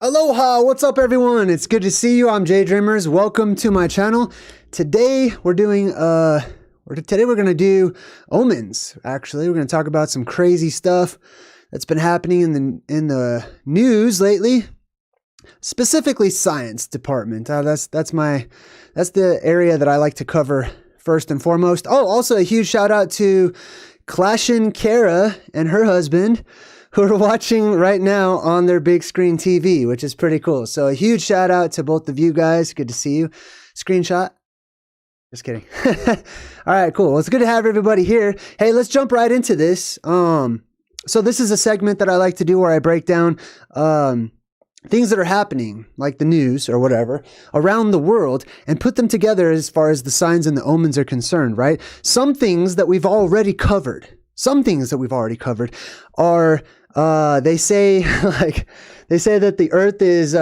Aloha, what's up everyone? It's good to see you. I'm JayDreamerZ. Welcome to my channel. Today we're doing today we're going to do Omens. Actually, we're going to talk about some crazy stuff that's been happening in the news lately. Specifically science department. That's the area that I like to cover first and foremost. Oh, also a huge shout out to Clashin Kara and her husband, who are watching right now on their big screen TV, which is pretty cool. So a huge shout out to both of you guys. Good to see you. Screenshot. Just kidding. All right, cool. Well, it's good to have everybody here. Hey, let's jump right into this. So this is a segment that I like to do where I break down things that are happening, like the news or whatever, around the world and put them together as far as the signs and the omens are concerned, right? Some things that we've already covered. Some things that we've already covered are, they say that the earth is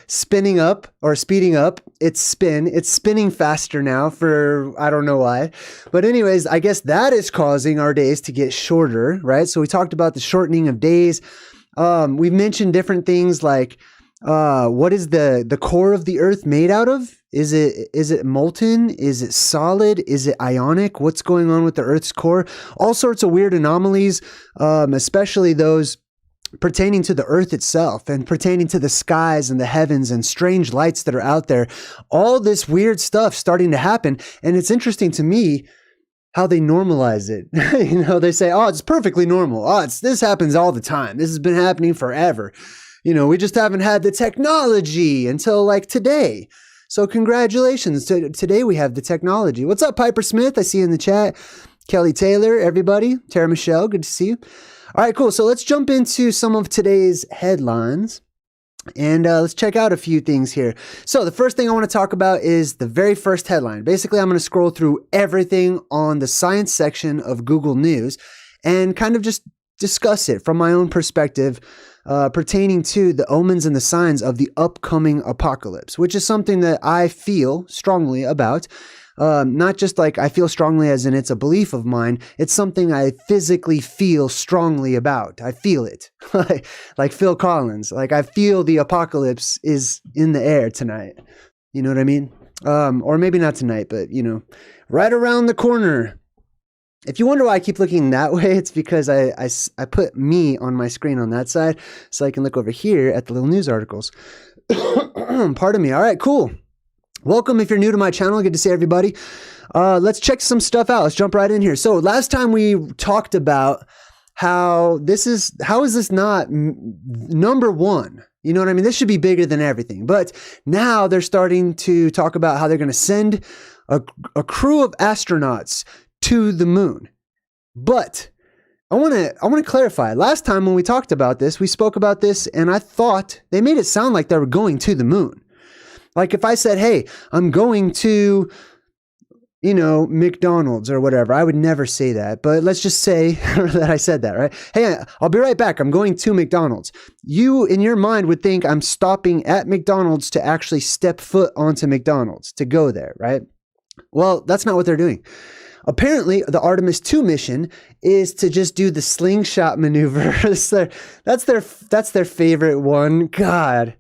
spinning up or speeding up its spin. It's spinning faster now for, I don't know why. But anyways, I guess that is causing our days to get shorter, right? So we talked about the shortening of days. We've mentioned different things like, what is the core of the earth made out of? Is it molten? Is it solid? Is it ionic? What's going on with the earth's core? All sorts of weird anomalies, especially those pertaining to the earth itself and pertaining to the skies and the heavens and strange lights that are out there. All this weird stuff starting to happen. And it's interesting to me how they normalize it. You know, they say, oh, it's perfectly normal. Oh, this happens all the time. This has been happening forever. You know, we just haven't had the technology until like today. So congratulations. Today we have the technology. What's up, Piper Smith? I see you in the chat. Kelly Taylor, everybody. Tara Michelle, good to see you. All right, cool. So let's jump into some of today's headlines. And let's check out a few things here. So the first thing I want to talk about is the very first headline. Basically, I'm going to scroll through everything on the science section of Google News and kind of just discuss it from my own perspective pertaining to the omens and the signs of the upcoming apocalypse, which is something that I feel strongly about. Not just like I feel strongly as in it's a belief of mine. It's something I physically feel strongly about. I feel it. Like Phil Collins. Like I feel the apocalypse is in the air tonight. You know what I mean? Or maybe not tonight, but you know, right around the corner. If you wonder why I keep looking that way, it's because I put me on my screen on that side so I can look over here at the little news articles. Pardon me. All right, cool. Welcome if you're new to my channel. Good to see everybody. Let's check some stuff out. Let's jump right in here. So last time we talked about how is this not number one? You know what I mean? This should be bigger than everything. But now they're starting to talk about how they're going to send a crew of astronauts to the moon. But I want to clarify. Last time when we talked about this, we spoke about this and I thought they made it sound like they were going to the moon. Like if I said, hey, I'm going to, you know, McDonald's or whatever, I would never say that. But let's just say that I said that, right? Hey, I'll be right back. I'm going to McDonald's. You, in your mind, would think I'm stopping at McDonald's to actually step foot onto McDonald's, to go there, right? Well, that's not what they're doing. Apparently, the Artemis 2 mission is to just do the slingshot maneuver. That's their favorite one. God.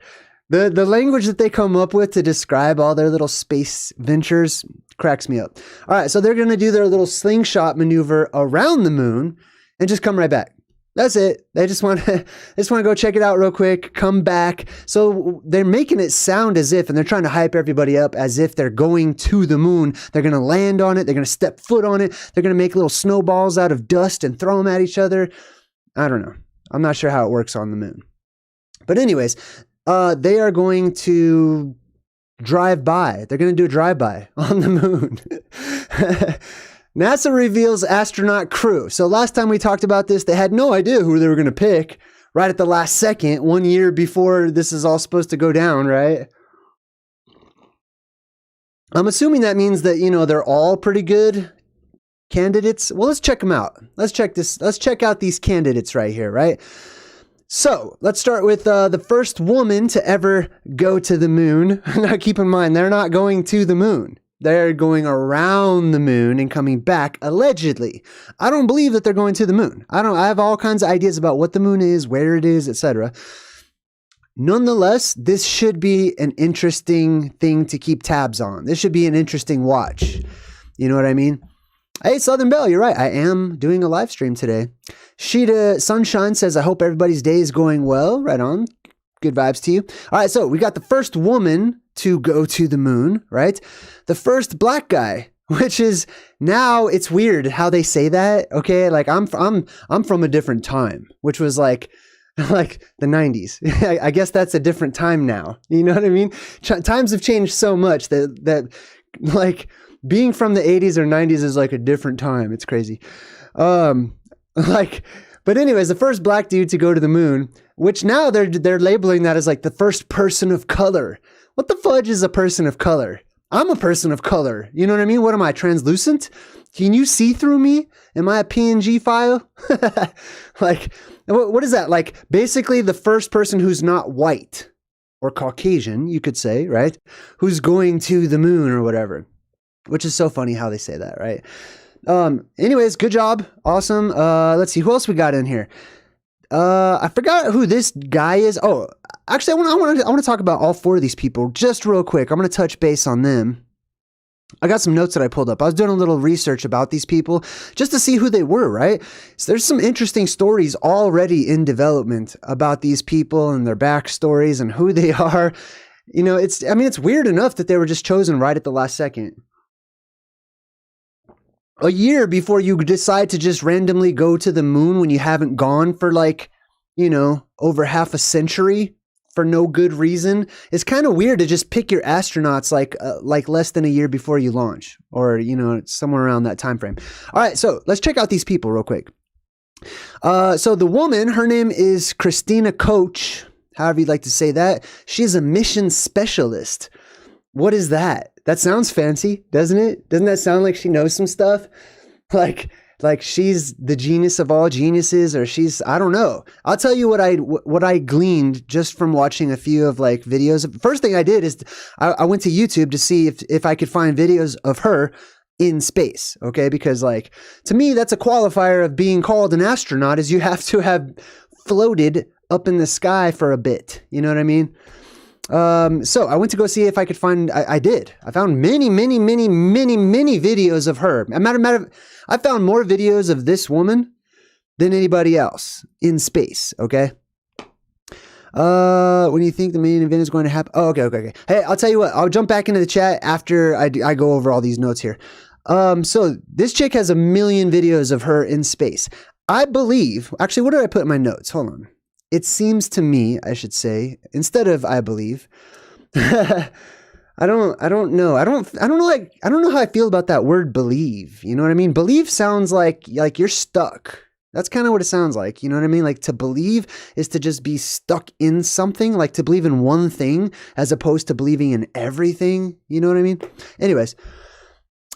The language that they come up with to describe all their little space ventures cracks me up. All right, so they're going to do their little slingshot maneuver around the moon and just come right back. That's it. They just want to go check it out real quick, come back. So they're making it sound as if, and they're trying to hype everybody up as if they're going to the moon. They're going to land on it. They're going to step foot on it. They're going to make little snowballs out of dust and throw them at each other. I don't know. I'm not sure how it works on the moon. But anyways, they are going to drive by. They're going to do a drive-by on the moon. NASA reveals astronaut crew. So last time we talked about this, they had no idea who they were going to pick right at the last second, 1 year before this is all supposed to go down, right? I'm assuming that means that, you know, they're all pretty good candidates. Well, let's check them out. Let's check out these candidates right here, right? So let's start with the first woman to ever go to the moon. Now keep in mind, they're not going to the moon. They're going around the moon and coming back, allegedly. I don't believe that they're going to the moon. I have all kinds of ideas about what the moon is, where it is, etc. Nonetheless, this should be an interesting thing to keep tabs on. This should be an interesting watch. You know what I mean? Hey, Southern Belle, you're right. I am doing a live stream today. Sheeta Sunshine says, I hope everybody's day is going well. Right on. Good vibes to you. All right, so we got the first woman to go to the moon, right? The first black guy, which is now it's weird how they say that. Okay, like I'm from a different time, which was like the 90s. I guess that's a different time now. You know what I mean? Times have changed so much that like being from the 80s or 90s is like a different time. It's crazy. But anyways, the first black dude to go to the moon, which now they're labeling that as like the first person of color. What the fudge is a person of color? I'm a person of color. You know what I mean? What am I, translucent? Can you see through me? Am I a PNG file? Like, what is that? Like, basically the first person who's not white or Caucasian, you could say, right? Who's going to the moon or whatever, which is so funny how they say that, right? Anyways, good job. Awesome. Let's see who else we got in here. I forgot who this guy is. Oh, actually, I want to talk about all four of these people just real quick. I'm going to touch base on them. I got some notes that I pulled up. I was doing a little research about these people just to see who they were, right? So there's some interesting stories already in development about these people and their backstories and who they are. You know, it's weird enough that they were just chosen right at the last second. A year before you decide to just randomly go to the moon when you haven't gone for like, you know, over half a century for no good reason. It's kind of weird to just pick your astronauts like less than a year before you launch, or, you know, somewhere around that time frame. All right, so let's check out these people real quick. So the woman, her name is Christina Koch, however you'd like to say that. She's a mission specialist. What is that? That sounds fancy, doesn't it? Doesn't that sound like she knows some stuff? Like she's the genius of all geniuses, or I don't know. I'll tell you what I gleaned just from watching a few of like videos. First thing I did is I went to YouTube to see if I could find videos of her in space. Okay. Because like, to me, that's a qualifier of being called an astronaut, is you have to have floated up in the sky for a bit. You know what I mean? So I went to go see if I could find, I did. I found many videos of her. I found more videos of this woman than anybody else in space. Okay. When do you think the main event is going to happen? Oh, okay. Hey, I'll tell you what, I'll jump back into the chat after I go over all these notes here. So this chick has 1 million videos of her in space. I believe, actually, what did I put in my notes? Hold on. It seems to me, I should say, instead of I believe, I don't know. I don't know how I feel about that word believe. You know what I mean? Believe sounds like you're stuck. That's kind of what it sounds like. You know what I mean? Like, to believe is to just be stuck in something, like to believe in one thing as opposed to believing in everything. You know what I mean? Anyways,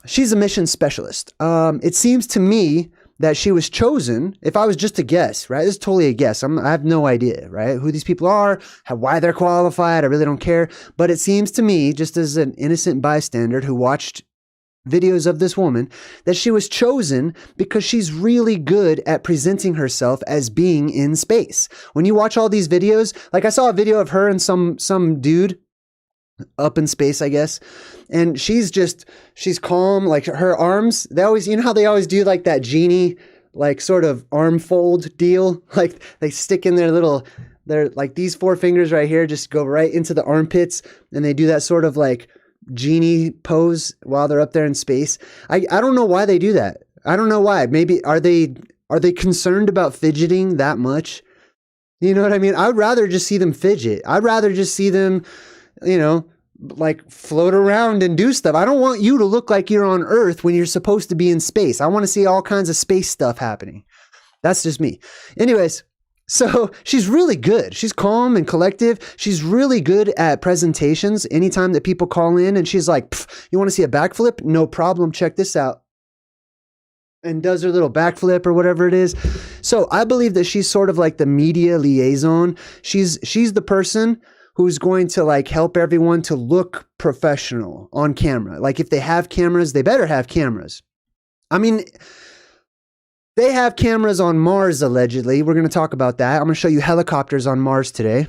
she's a mission specialist. It seems to me that she was chosen, if I was just to guess, right? This is totally a guess. I have no idea, right? Who these people are, why they're qualified. I really don't care. But it seems to me, just as an innocent bystander who watched videos of this woman, that she was chosen because she's really good at presenting herself as being in space. When you watch all these videos, like I saw a video of her and some dude up in space, I guess. And she's calm, like her arms, they always, you know how they always do like that genie, like sort of arm fold deal? Like they stick in they're like these 4 fingers right here, just go right into the armpits. And they do that sort of like genie pose while they're up there in space. I don't know why they do that. I don't know why. Maybe, are they concerned about fidgeting that much? You know what I mean? I'd rather just see them fidget. I'd rather just see them, you know, like float around and do stuff. I don't want you to look like you're on Earth when you're supposed to be in space. I want to see all kinds of space stuff happening. That's just me. Anyways, so she's really good. She's calm and collective. She's really good at presentations. Anytime that people call in and she's like, you want to see a backflip? No problem. Check this out. And does her little backflip or whatever it is. So I believe that she's sort of like the media liaison. She's the person who's going to like help everyone to look professional on camera. Like if they have cameras, they better have cameras. I mean, they have cameras on Mars, allegedly. We're going to talk about that. I'm going to show you helicopters on Mars today.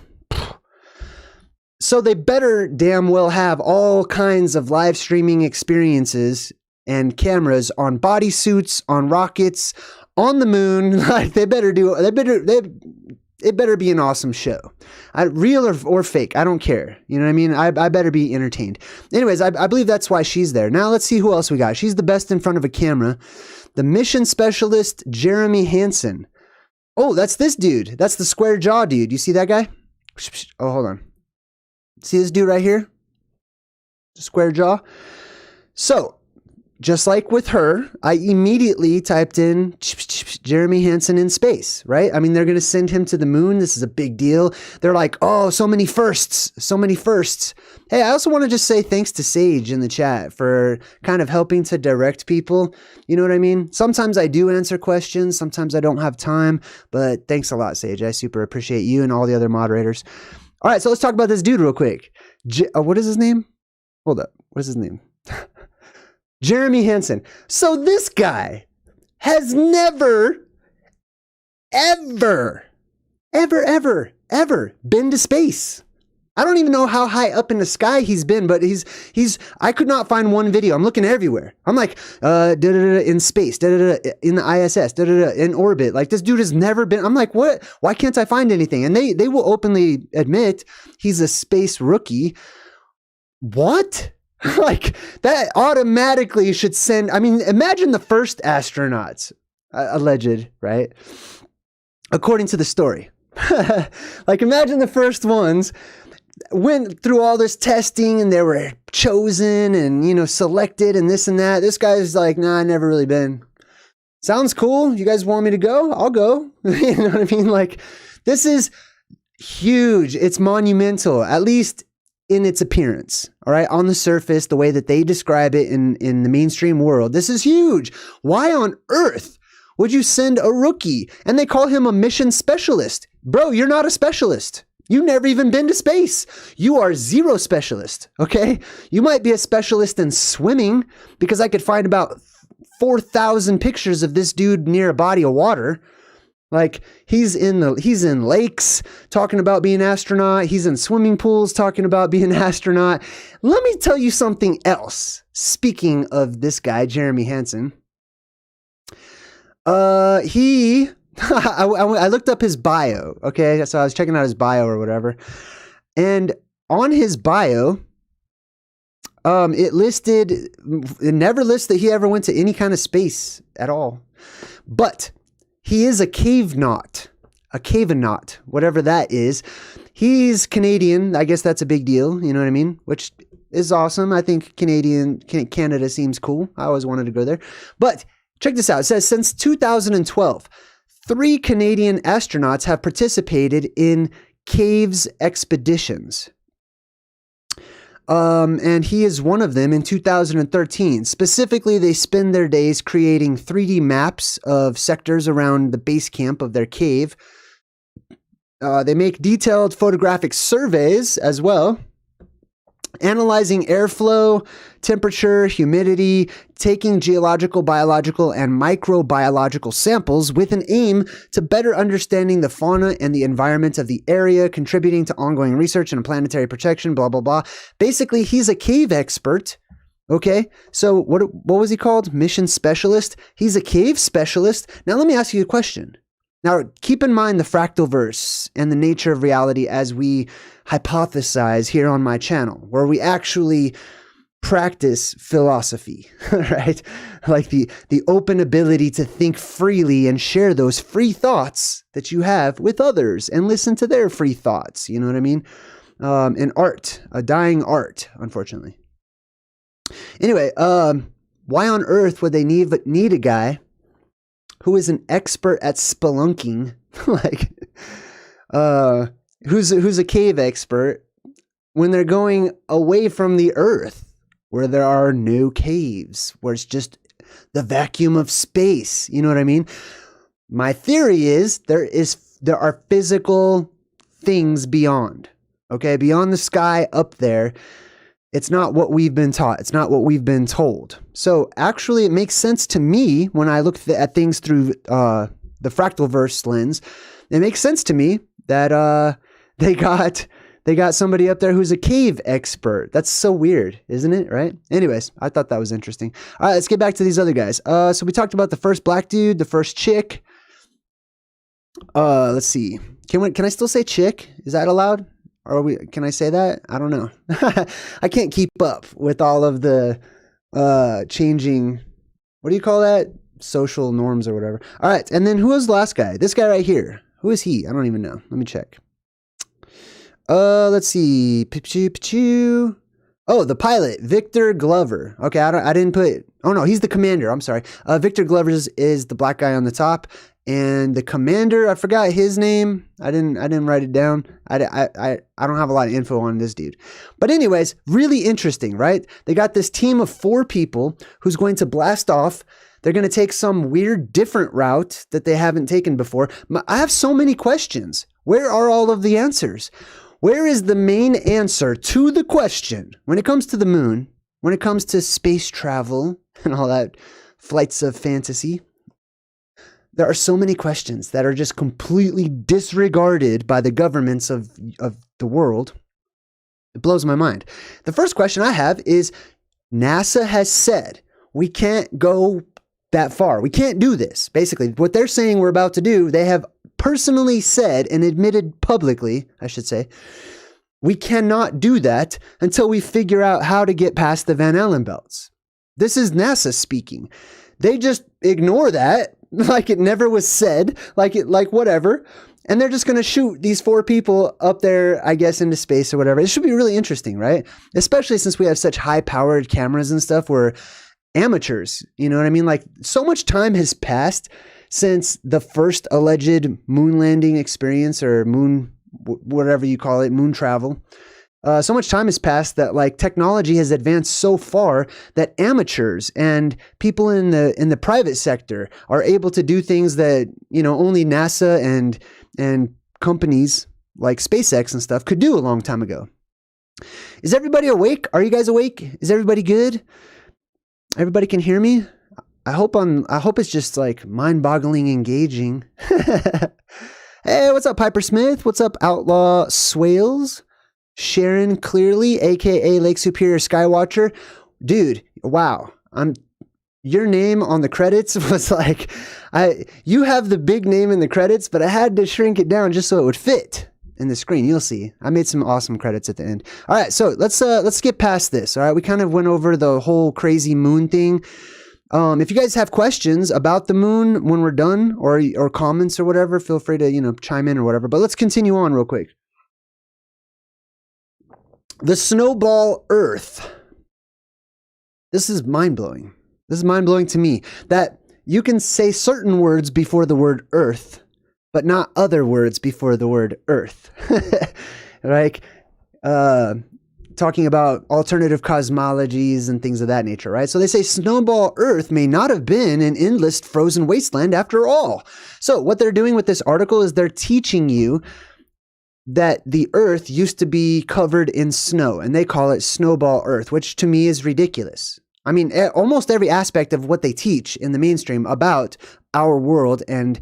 So they better damn well have all kinds of live streaming experiences and cameras on bodysuits, on rockets, on the moon. Like it better be an awesome show. Real or fake, I don't care. You know what I mean? I better be entertained. Anyways, I believe that's why she's there. Now let's see who else we got. She's the best in front of a camera. The mission specialist, Jeremy Hansen. Oh, that's this dude. That's the square jaw dude. You see that guy? Oh, hold on. See this dude right here? Square jaw. So, just like with her, I immediately typed in Jeremy Hansen in space, right? I mean, they're going to send him to the moon. This is a big deal. They're like, oh, so many firsts, so many firsts. Hey, I also want to just say thanks to Sage in the chat for kind of helping to direct people. You know what I mean? Sometimes I do answer questions. Sometimes I don't have time, but thanks a lot, Sage. I super appreciate you and all the other moderators. All right, so let's talk about this dude real quick. What is his name? Hold up. What is his name? Jeremy Hansen. So this guy has never, ever been to space. I don't even know how high up in the sky he's been, but I could not find one video. I'm looking everywhere. I'm like, in space, in the ISS, in orbit. Like this dude has never been. I'm like, what? Why can't I find anything? And they will openly admit he's a space rookie. What? Like that automatically should send. I mean, imagine the first astronauts, alleged, right? According to the story. Like imagine the first ones went through all this testing and they were chosen and, you know, selected and this and that. This guy's like, nah, I've never really been. Sounds cool. You guys want me to go? I'll go. You know what I mean? Like this is huge. It's monumental, at least in its appearance. All right. On the surface, the way that they describe it in the mainstream world, this is huge. Why on earth would you send a rookie? And they call him a mission specialist. Bro, you're not a specialist. You've never even been to space. You are zero specialist, okay? You might be a specialist in swimming because I could find about 4,000 pictures of this dude near a body of water. Like he's in lakes talking about being an astronaut. He's in swimming pools talking about being an astronaut. Let me tell you something else. Speaking of this guy, Jeremy Hansen, I looked up his bio. Okay. So I was checking out his bio or whatever. And on his bio, it never lists that he ever went to any kind of space at all. But he is a cavenaut, whatever that is. He's Canadian. I guess that's a big deal. You know what I mean? Which is awesome. I think Canada seems cool. I always wanted to go there. But check this out. It says since 2012, 3 Canadian astronauts have participated in caves expeditions. And he is one of them in 2013. Specifically, they spend their days creating 3D maps of sectors around the base camp of their cave. They make detailed photographic surveys as well, analyzing airflow, temperature, humidity, taking geological, biological, and microbiological samples with an aim to better understanding the fauna and the environment of the area, contributing to ongoing research and planetary protection, blah, blah, blah. Basically, he's a cave expert. Okay, so what was he called? Mission specialist? He's a cave specialist. Now, let me ask you a question. Now, keep in mind the fractal verse and the nature of reality as we hypothesize here on my channel, where we actually practice philosophy, right? Like the open ability to think freely and share those free thoughts that you have with others and listen to their free thoughts. You know what I mean? And art, a dying art, unfortunately. Anyway, why on earth would they need a guy who is an expert at spelunking, like, who's a cave expert when they're going away from the earth where there are no caves, where it's just the vacuum of space? You know what I mean? My theory is there are physical things beyond. Okay, beyond the sky up there, it's not what we've been taught. It's not what we've been told. So actually, it makes sense to me when I look at things through the Fractalverse lens. It makes sense to me that they got somebody up there who's a cave expert. That's so weird, isn't it? Right? Anyways, I thought that was interesting. All right, let's get back to these other guys. So we talked about the first black dude, the first chick. Let's see. Can I still say chick? Is that allowed? Or can I say that? I don't know. I can't keep up with all of the changing, what do you call that? Social norms or whatever. All right. And then who was the last guy? This guy right here. Who is he? I don't even know. Let me check. Let's see. Oh, the pilot, Victor Glover. Okay, I didn't put. Oh no, he's the commander. I'm sorry. Victor Glover is the black guy on the top, and the commander, I forgot his name. I didn't write it down. I don't have a lot of info on this dude. But anyways, really interesting, right? They got this team of 4 people who's going to blast off. They're going to take some weird, different route that they haven't taken before. I have so many questions. Where are all of the answers? Where is the main answer to the question when it comes to the moon, when it comes to space travel and all that flights of fantasy? There are so many questions that are just completely disregarded by the governments of the world. It blows my mind. The first question I have is, NASA has said we can't go that far. We can't do this. Basically, what they're saying we're about to do, they have personally said and admitted publicly, I should say, we cannot do that until we figure out how to get past the Van Allen belts. This is NASA speaking. They just ignore that like it never was said, like whatever. And they're just going to shoot these 4 people up there, I guess, into space or whatever. It should be really interesting, right? Especially since we have such high-powered cameras and stuff. We're amateurs, you know what I mean? Like, so much time has passed since the first alleged moon landing experience, or moon, whatever you call it, moon travel. So much time has passed that like technology has advanced so far that amateurs and people in the private sector are able to do things that, you know, only NASA and companies like SpaceX and stuff could do a long time ago. Is everybody awake? Are you guys awake? Is everybody good? Everybody can hear me? I hope it's just like mind-boggling engaging. Hey, what's up, Piper Smith? What's up, Outlaw Swales? Sharon Clearly, aka Lake Superior Skywatcher. Dude, wow. Your name on the credits was like, you have the big name in the credits, but I had to shrink it down just so it would fit in the screen. You'll see. I made some awesome credits at the end. All right, so let's get past this. All right, we kind of went over the whole crazy moon thing. If you guys have questions about the moon when we're done, or comments or whatever, feel free to, you know, chime in or whatever. But let's continue on real quick. The Snowball Earth. This is mind-blowing. This is mind-blowing to me, that you can say certain words before the word Earth, but not other words before the word Earth. Like, talking about alternative cosmologies and things of that nature, right? So they say Snowball Earth may not have been an endless frozen wasteland after all. So what they're doing with this article is they're teaching you that the Earth used to be covered in snow, and they call it Snowball Earth, which to me is ridiculous. I mean, almost every aspect of what they teach in the mainstream about our world and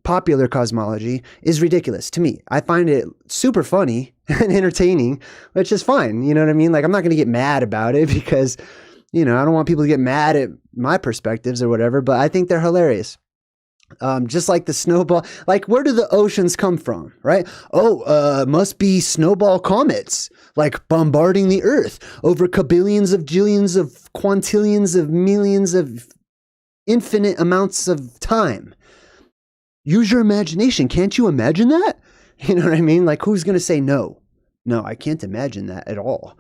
popular cosmology is ridiculous to me. I find it super funny and entertaining, which is fine. You know what I mean? Like, I'm not going to get mad about it because, you know, I don't want people to get mad at my perspectives or whatever, but I think they're hilarious. Just like the snowball, like, where do the oceans come from, right? Oh, must be snowball comets, like bombarding the Earth over kabillions of jillions of quintillions of millions of infinite amounts of time. Use your imagination. Can't you imagine that? You know what I mean? Like, who's going to say no? No, I can't imagine that at all.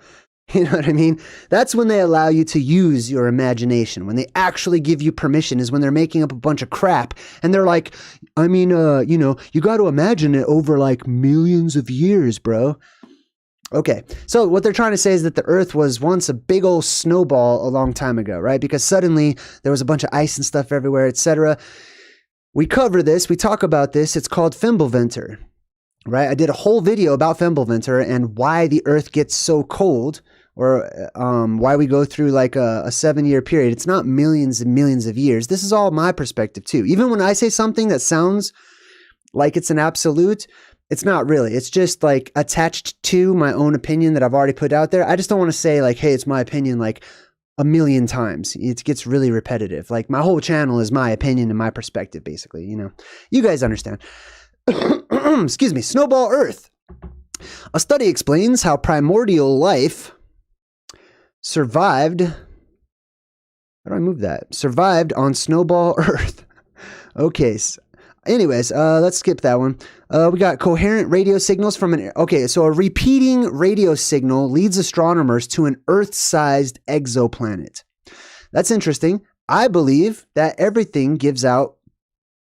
You know what I mean? That's when they allow you to use your imagination. When they actually give you permission is when they're making up a bunch of crap. And they're like, I mean, you know, you got to imagine it over like millions of years, bro. Okay, so what they're trying to say is that the Earth was once a big old snowball a long time ago, right? Because suddenly there was a bunch of ice and stuff everywhere, etc. We cover this. We talk about this. It's called Fimbulventer. right? I did a whole video about Fimbulvinter and why the Earth gets so cold, or why we go through like a 7-year period. It's not millions and millions of years. This is all my perspective too. Even when I say something that sounds like it's an absolute, it's not really. It's just like attached to my own opinion that I've already put out there. I just don't want to say like, hey, it's my opinion like a million times. It gets really repetitive. Like my whole channel is my opinion and my perspective, basically. You know, you guys understand. Excuse me. Snowball Earth. A study explains how primordial life survived. How do I move that? Survived on Snowball Earth. Okay. Anyways, let's skip that one. We got coherent radio signals from an... Okay, so a repeating radio signal leads astronomers to an Earth-sized exoplanet. That's interesting. I believe that everything gives out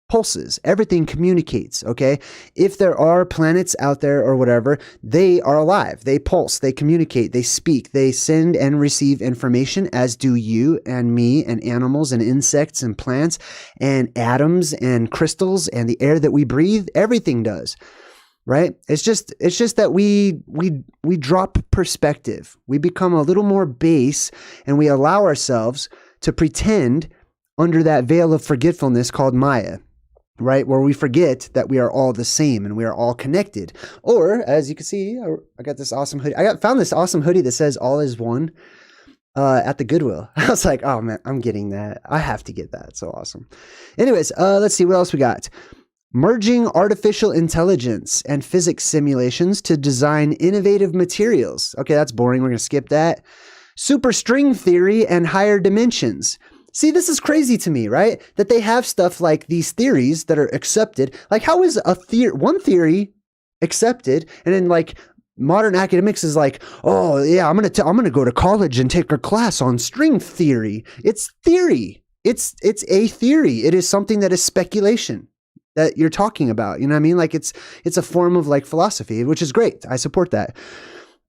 pulses. Everything communicates, okay? If there are planets out there or whatever, they are alive. They pulse. They communicate. They speak. They send and receive information, as do you and me and animals and insects and plants and atoms and crystals and the air that we breathe. Everything does, right? It's just that we drop perspective. We become a little more base, and we allow ourselves to pretend under that veil of forgetfulness called Maya. Right? Where we forget that we are all the same and we are all connected. Or, as you can see, I got this awesome hoodie. Found this awesome hoodie that says all is one at the Goodwill. I was like, oh man, I'm getting that. I have to get that. It's so awesome. Anyways, let's see what else we got. Merging artificial intelligence and physics simulations to design innovative materials. Okay, that's boring. We're going to skip that. Superstring theory and higher dimensions. See, this is crazy to me, right? That they have stuff like these theories that are accepted. Like, how is one theory accepted, and then like modern academics is like, oh yeah, I'm gonna go to college and take a class on string theory. It's theory. It's a theory. It is something that is speculation that you're talking about. You know what I mean? Like it's a form of like philosophy, which is great. I support that.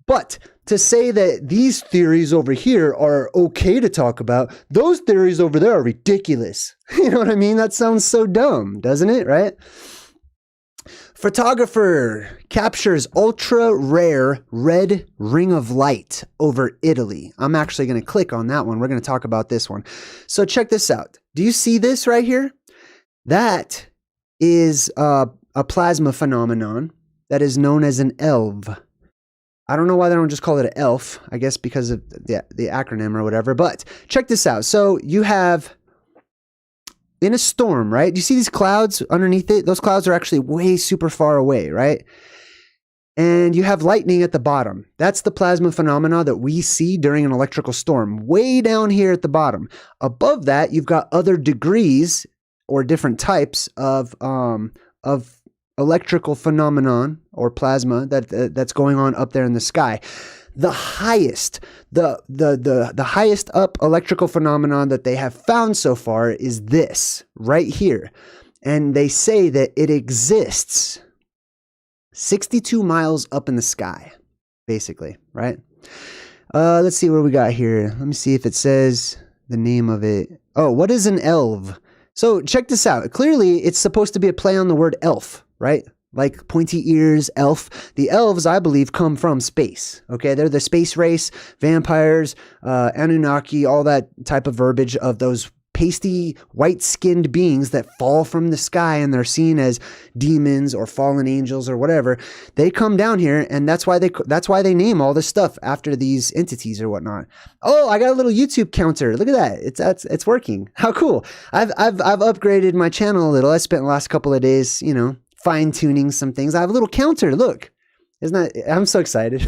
But to say that these theories over here are okay to talk about, those theories over there are ridiculous. You know what I mean? That sounds so dumb, doesn't it? Right? Photographer captures ultra rare red ring of light over Italy. I'm actually going to click on that one. We're going to talk about this one. So check this out. Do you see this right here? That is a plasma phenomenon that is known as an Elve. I don't know why they don't just call it an elf, I guess because of the acronym or whatever, but check this out. So you have, in a storm, right? Do you see these clouds underneath it? Those clouds are actually way super far away, right? And you have lightning at the bottom. That's the plasma phenomena that we see during an electrical storm, way down here at the bottom. Above that, you've got other degrees or different types of electrical phenomenon or plasma that's going on up there in the sky. The highest up electrical phenomenon that they have found so far is this right here. And they say that it exists 62 miles up in the sky, basically, right? Let's see what we got here. Let me see if it says the name of it. Oh, what is an Elve? So check this out. Clearly, it's supposed to be a play on the word elf, right? Like pointy ears, elf. The elves, I believe, come from space. Okay, they're the space race, vampires, Anunnaki, all that type of verbiage of those pasty, white-skinned beings that fall from the sky and they're seen as demons or fallen angels or whatever. They come down here, and that's why they name all this stuff after these entities or whatnot. Oh, I got a little YouTube counter. Look at that. It's working. How cool. I've upgraded my channel a little. I spent the last couple of days, you know, fine-tuning some things. I have a little counter. Look. Isn't that, I'm so excited.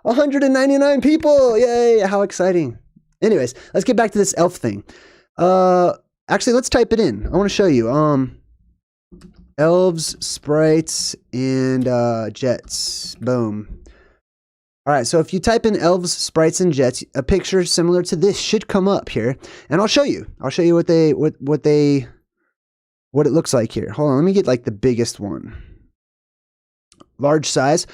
199 people. Yay. How exciting. Anyways, let's get back to this elf thing. Actually, let's type it in. I want to show you. Elves, sprites, and jets. Boom. All right, so if you type in elves, sprites, and jets, a picture similar to this should come up here, and I'll show you. I'll show you what it looks like here. Hold on, let me get like the biggest one. Large size.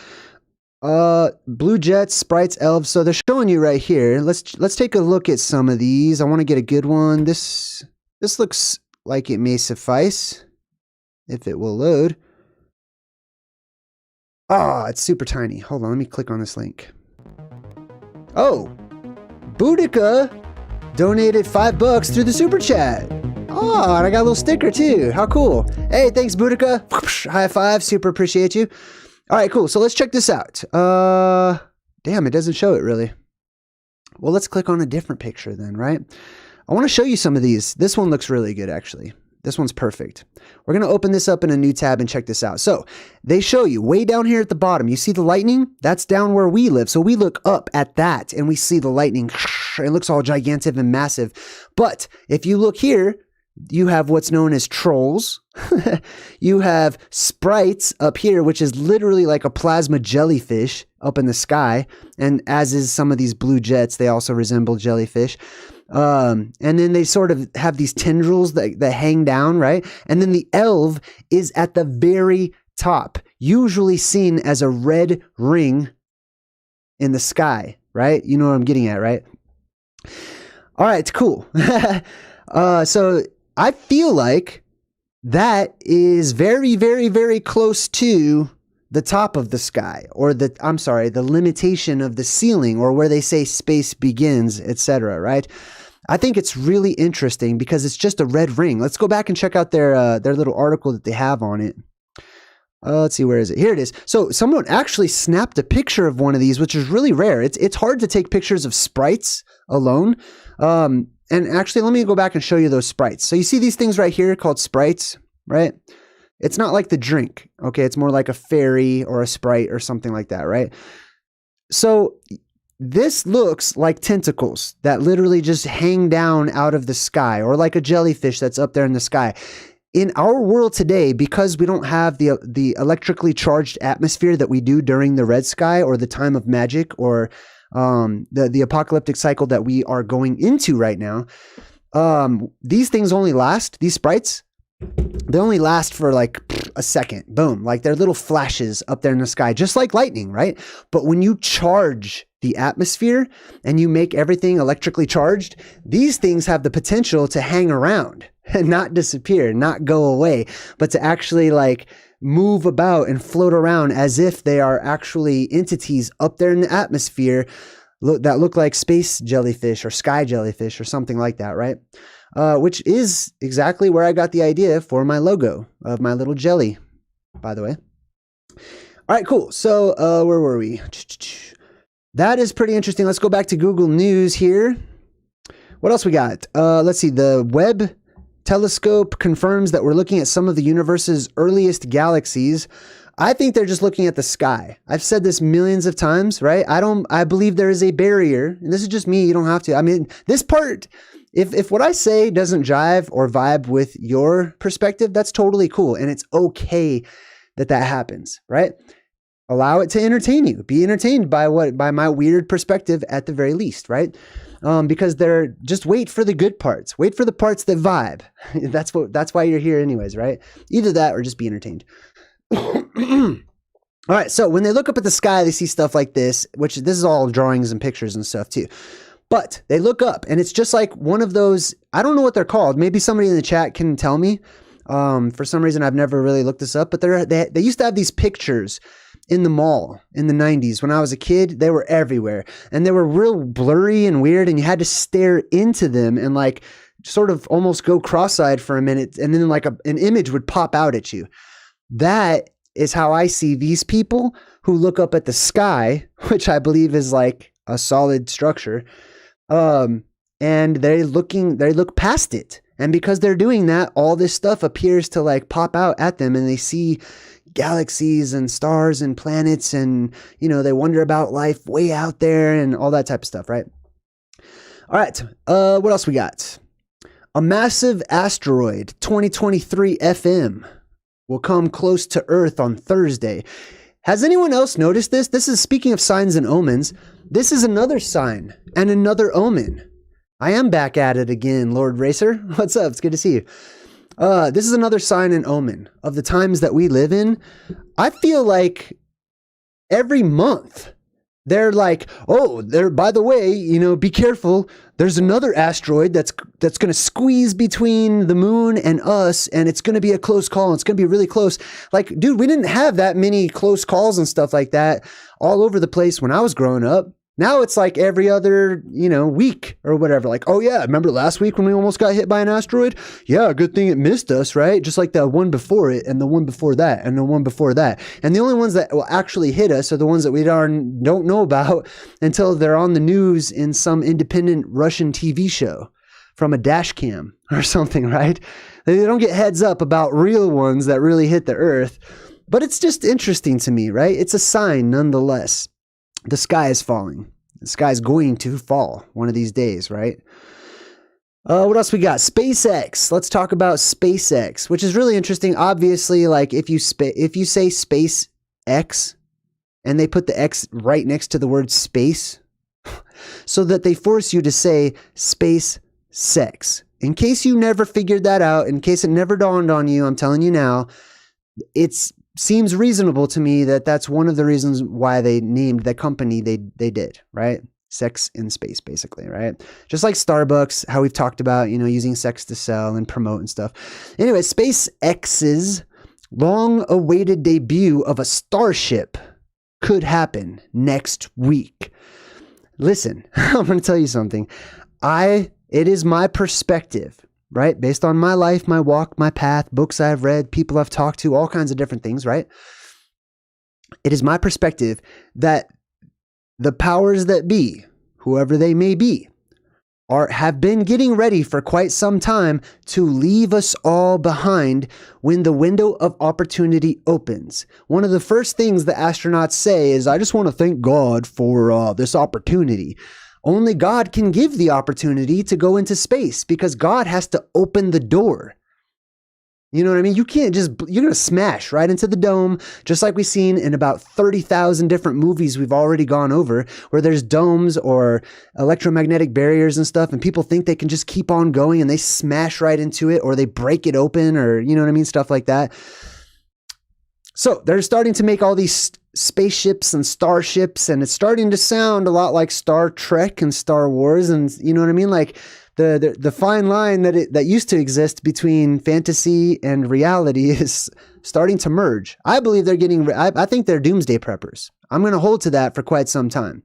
Blue jets, sprites, elves. So they're showing you right here. Let's take a look at some of these. I want to get a good one. This looks like it may suffice if it will load. Ah, it's super tiny. Hold on, let me click on this link. Oh, Boudica donated $5 through the super chat. Oh, and I got a little sticker too. How cool. Hey, thanks, Boudica. High five. Super appreciate you. All right, cool. So let's check this out. Damn, it doesn't show it really. Well, let's click on a different picture then, right? I want to show you some of these. This one looks really good, actually. This one's perfect. We're going to open this up in a new tab and check this out. So they show you way down here at the bottom. You see the lightning? That's down where we live. So we look up at that and we see the lightning. It looks all gigantic and massive. But if you look here, you have what's known as trolls. You have sprites up here, which is literally like a plasma jellyfish up in the sky. And as is some of these blue jets, they also resemble jellyfish. And then they sort of have these tendrils that hang down, right? And then the Elve is at the very top, usually seen as a red ring in the sky, right? You know what I'm getting at, right? All right, cool. So I feel like that is very, very, very close to the top of the sky, or the limitation of the ceiling, or where they say space begins, etc., right? I think it's really interesting because it's just a red ring. Let's go back and check out their little article that they have on it. Let's see, where is it? Here it is. So someone actually snapped a picture of one of these, which is really rare. It's hard to take pictures of sprites alone. And actually, let me go back and show you those sprites. So you see these things right here called sprites, right? It's not like the drink, okay? It's more like a fairy or a sprite or something like that, right? So this looks like tentacles that literally just hang down out of the sky, or like a jellyfish that's up there in the sky. In our world today, because we don't have the electrically charged atmosphere that we do during the red sky or the time of magic, or the apocalyptic cycle that we are going into right now, these things only last, these sprites, they only last for like a second. Boom. Like they're little flashes up there in the sky, just like lightning, right? But when you charge the atmosphere and you make everything electrically charged, these things have the potential to hang around and not disappear, not go away, but to actually like move about and float around as if they are actually entities up there in the atmosphere that look like space jellyfish or sky jellyfish or something like that, right? Which is exactly where I got the idea for my logo of my little jelly, by the way. All right, cool. So where were we? That is pretty interesting. Let's go back to Google News here. What else we got? Let's see. The Webb telescope confirms that we're looking at some of the universe's earliest galaxies. I think they're just looking at the sky. I've said this millions of times, right? I believe there is a barrier, and this is just me. You don't have to. I mean, this part, if what I say doesn't jive or vibe with your perspective, that's totally cool. And it's okay that that happens, right? Allow it to entertain you. Be entertained by my weird perspective at the very least, right? Because they're just wait for the good parts. Wait for the parts that vibe. That's why you're here anyways, right? Either that or just be entertained. All right. So when they look up at the sky, they see stuff like this, which this is all drawings and pictures and stuff too. But they look up and it's just like one of those, I don't know what they're called. Maybe somebody in the chat can tell me. For some reason, I've never really looked this up, but they used to have these pictures in the mall in the 90s. When I was a kid, they were everywhere and they were real blurry and weird, and you had to stare into them and like sort of almost go cross-eyed for a minute, and then like an image would pop out at you. That is how I see these people who look up at the sky, which I believe is like a solid structure. And they look past it. And because they're doing that, all this stuff appears to like pop out at them, and they see galaxies and stars and planets, and, you know, they wonder about life way out there and all that type of stuff, right? All right. What else we got? A massive asteroid, 2023 FM, will come close to Earth on Thursday. Has anyone else noticed this? This is, speaking of signs and omens, this is another sign and another omen. I am back at it again, Lord Racer. What's up? It's good to see you. This is another sign and omen of the times that we live in. I feel like every month they're like, oh, by the way, be careful. There's another asteroid that's going to squeeze between the moon and us, and it's going to be a close call. And it's going to be really close. Like, dude, we didn't have that many close calls and stuff like that all over the place when I was growing up. Now it's like every other, week or whatever. Like, oh yeah, remember last week when we almost got hit by an asteroid? Yeah, good thing it missed us, right? Just like the one before it and the one before that and the one before that. And the only ones that will actually hit us are the ones that we don't know about until they're on the news in some independent Russian TV show from a dash cam or something, right? They don't get heads up about real ones that really hit the earth. But it's just interesting to me, right? It's a sign nonetheless. The sky is falling. The sky is going to fall one of these days, right? What else we got? SpaceX. Let's talk about SpaceX, which is really interesting. Obviously, like if you say SpaceX and they put the X right next to the word space so that they force you to say space sex. In case you never figured that out, in case it never dawned on you, I'm telling you now, seems reasonable to me that that's one of the reasons why they named the company they did, right? Sex in space, basically, right? Just like Starbucks, how we've talked about, using sex to sell and promote and stuff. Anyway, SpaceX's long-awaited debut of a Starship could happen next week. Listen, I'm going to tell you something. It is my perspective, right? Based on my life, my walk, my path, books I've read, people I've talked to, all kinds of different things, right? It is my perspective that the powers that be, whoever they may be, have been getting ready for quite some time to leave us all behind when the window of opportunity opens. One of the first things the astronauts say is, I just want to thank God for this opportunity. Only God can give the opportunity to go into space because God has to open the door. You know what I mean? You can't you're going to smash right into the dome, just like we've seen in about 30,000 different movies we've already gone over, where there's domes or electromagnetic barriers and stuff, and people think they can just keep on going and they smash right into it, or they break it open, or you know what I mean? Stuff like that. So they're starting to make all these spaceships and starships, and it's starting to sound a lot like Star Trek and Star Wars, and you know what I mean? Like the fine line that used to exist between fantasy and reality is starting to merge. I believe I think they're doomsday preppers. I'm going to hold to that for quite some time.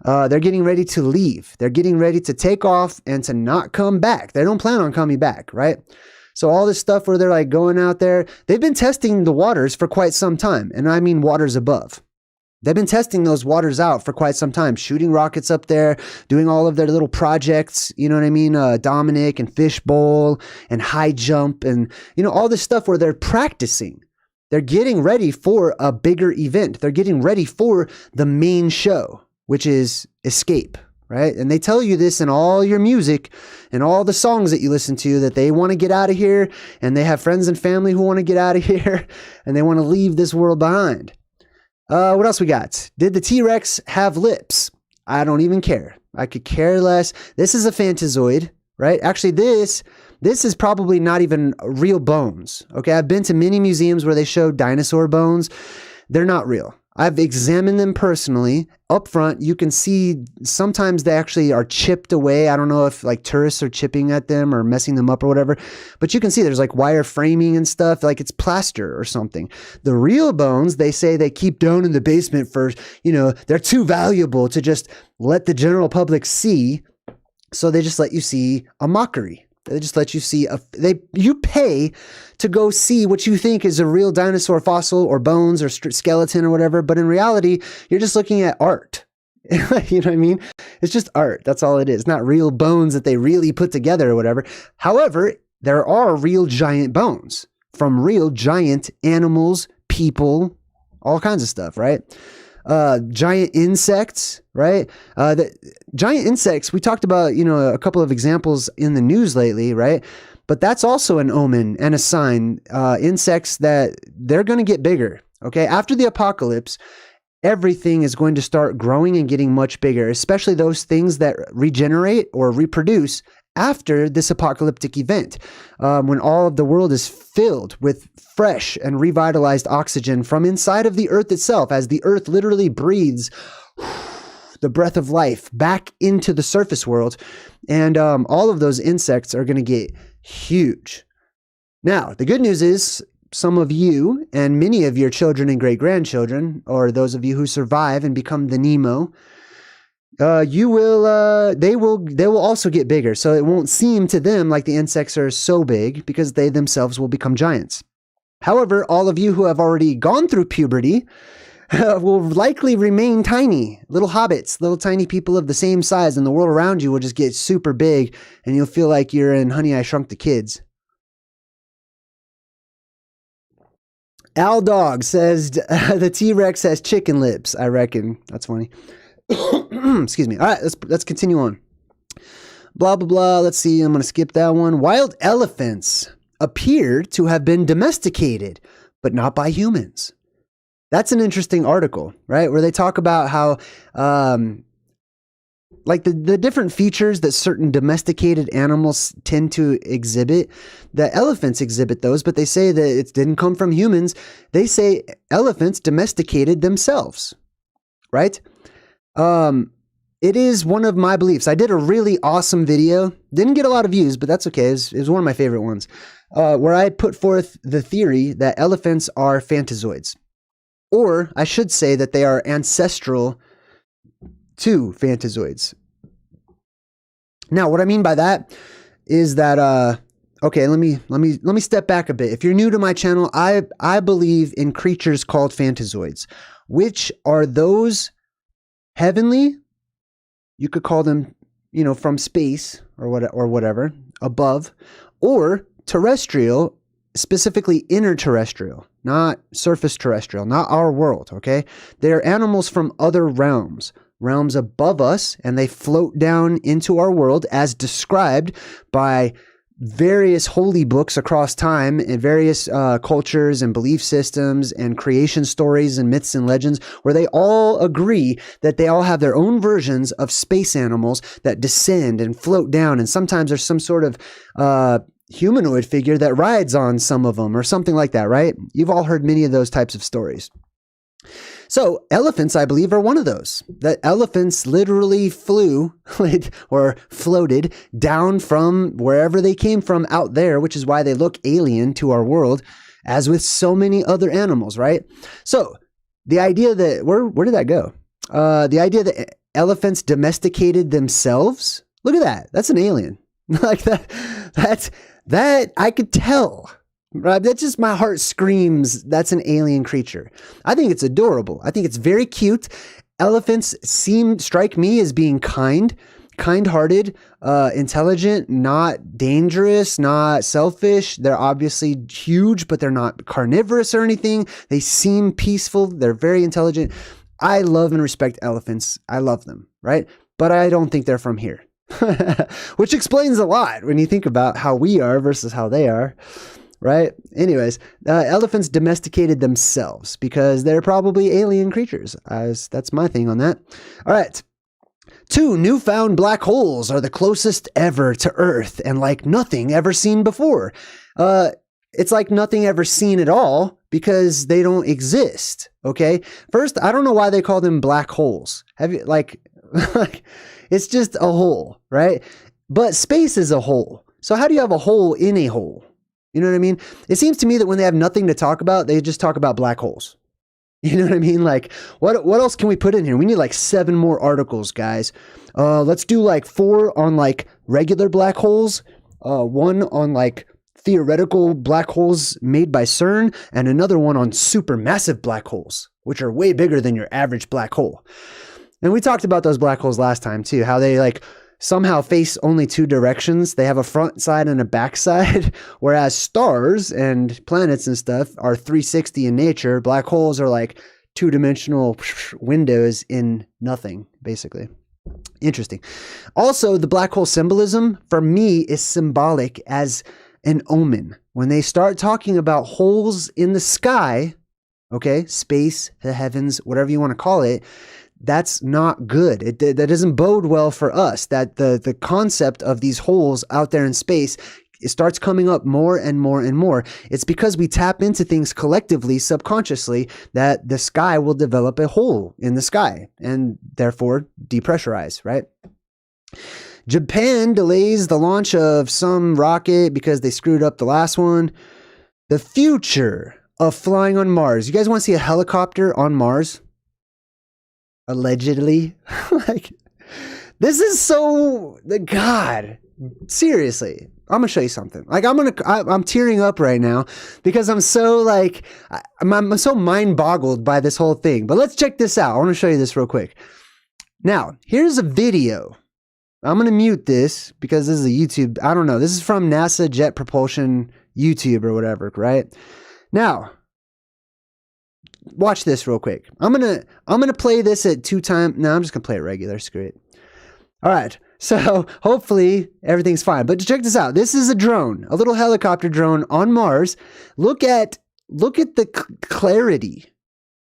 They're getting ready to leave. They're getting ready to take off and to not come back. They don't plan on coming back, right? So all this stuff where they're like going out there, they've been testing the waters for quite some time. And I mean waters above. They've been testing those waters out for quite some time, shooting rockets up there, doing all of their little projects, you know what I mean? Dominic and Fishbowl and high jump and, all this stuff where they're practicing. They're getting ready for a bigger event. They're getting ready for the main show, which is Escape. Right? And they tell you this in all your music and all the songs that you listen to, that they want to get out of here, and they have friends and family who want to get out of here, and they want to leave this world behind. What else we got? Did the T-Rex have lips? I don't even care. I could care less. This is a Fantazoid, right? Actually, this is probably not even real bones. Okay, I've been to many museums where they show dinosaur bones. They're not real. I've examined them personally. Up front, you can see sometimes they actually are chipped away. I don't know if like tourists are chipping at them or messing them up or whatever, but you can see there's like wire framing and stuff, like it's plaster or something. The real bones, they say they keep down in the basement for, they're too valuable to just let the general public see. So they just let you see a mockery. They just let you see you pay to go see what you think is a real dinosaur fossil or bones or skeleton or whatever. But in reality, you're just looking at art. You know what I mean? It's just art. That's all it is. Not real bones that they really put together or whatever. However, there are real giant bones from real giant animals, people, all kinds of stuff, right? Giant insects, right? The giant insects, we talked about, a couple of examples in the news lately, right? But that's also an omen and a sign. Insects that they're going to get bigger, okay? After the apocalypse, everything is going to start growing and getting much bigger, especially those things that regenerate or reproduce after this apocalyptic event, when all of the world is filled with fresh and revitalized oxygen from inside of the earth itself, as the earth literally breathes the breath of life back into the surface world. And all of those insects are going to get huge. Now, the good news is some of you and many of your children and great-grandchildren, or those of you who survive and become the Nemo, they will also get bigger. So it won't seem to them like the insects are so big because they themselves will become giants. However, all of you who have already gone through puberty will likely remain tiny, little hobbits, little tiny people of the same size, and the world around you will just get super big, and you'll feel like you're in Honey, I Shrunk the Kids. Al Dog says the T-Rex has chicken lips, I reckon. That's funny. Excuse me. All right, let's continue on. Blah, blah, blah. Let's see. I'm going to skip that one. Wild elephants appeared to have been domesticated, but not by humans. That's an interesting article, right? Where they talk about how, like the different features that certain domesticated animals tend to exhibit. The elephants exhibit those, but they say that it didn't come from humans. They say elephants domesticated themselves, right? It is one of my beliefs. I did a really awesome video. Didn't get a lot of views, but that's okay. It was one of my favorite ones, where I put forth the theory that elephants are phantazoids. Or I should say that they are ancestral to phantazoids. Now, what I mean by that is that, okay, let me step back a bit. If you're new to my channel, I believe in creatures called phantazoids, which are those heavenly, you could call them, from space or whatever, above, or terrestrial, specifically interterrestrial, not surface terrestrial, not our world, okay? They're animals from other realms above us, and they float down into our world as described by various holy books across time and various cultures and belief systems and creation stories and myths and legends, where they all agree that they all have their own versions of space animals that descend and float down. And sometimes there's some sort of humanoid figure that rides on some of them or something like that, right? You've all heard many of those types of stories. So elephants, I believe, are one of those. That elephants literally flew or floated down from wherever they came from out there, which is why they look alien to our world, as with so many other animals, right? So the idea that, where did that go? The idea that elephants domesticated themselves, look at that. That's an alien. Like that I could tell. Right? That's just, my heart screams, that's an alien creature. I think it's adorable. I think it's very cute. Elephants strike me as being kind-hearted, intelligent, not dangerous, not selfish. They're obviously huge, but they're not carnivorous or anything. They seem peaceful. They're very intelligent. I love and respect elephants. I love them, right? But I don't think they're from here, which explains a lot when you think about how we are versus how they are. Right? Anyways, elephants domesticated themselves because they're probably alien creatures. That's my thing on that. All right. 2 newfound black holes are the closest ever to Earth and like nothing ever seen before. It's like nothing ever seen at all because they don't exist. Okay. First, I don't know why they call them black holes. Have you it's just a hole, right? But space is a hole. So how do you have a hole in a hole? You know what I mean? It seems to me that when they have nothing to talk about, they just talk about black holes. You know what I mean? Like, what else can we put in here? We need like 7 more articles, guys. Let's do like 4 on like regular black holes, 1 on like theoretical black holes made by CERN, and another one on supermassive black holes, which are way bigger than your average black hole. And we talked about those black holes last time too, how they like somehow face only 2 directions. They have a front side and a back side, whereas stars and planets and stuff are 360 in nature. Black holes are like 2-dimensional windows in nothing, basically. Interesting. Also, the black hole symbolism for me is symbolic as an omen. When they start talking about holes in the sky, okay, space, the heavens, whatever you want to call it, that's not good. That doesn't bode well for us. That the concept of these holes out there in space it starts coming up more and more and more. It's because we tap into things collectively, subconsciously, that the sky will develop a hole in the sky and therefore depressurize, right? Japan delays the launch of some rocket because they screwed up the last one. The future of flying on Mars. You guys want to see a helicopter on Mars? Allegedly. Like, this is so, God, seriously. I'm gonna show you something. Like, I'm tearing up right now because I'm so like, I'm so mind boggled by this whole thing. But let's check this out. I want to show you this real quick. Now, here's a video. I'm gonna mute this because this is a YouTube. I don't know. This is from NASA Jet Propulsion YouTube or whatever, right? Now, watch this real quick. I'm gonna play this at 2 times. No, I'm just gonna play it regular. Screw it. All right. So hopefully everything's fine. But check this out. This is a drone, a little helicopter drone on Mars. Look at the clarity,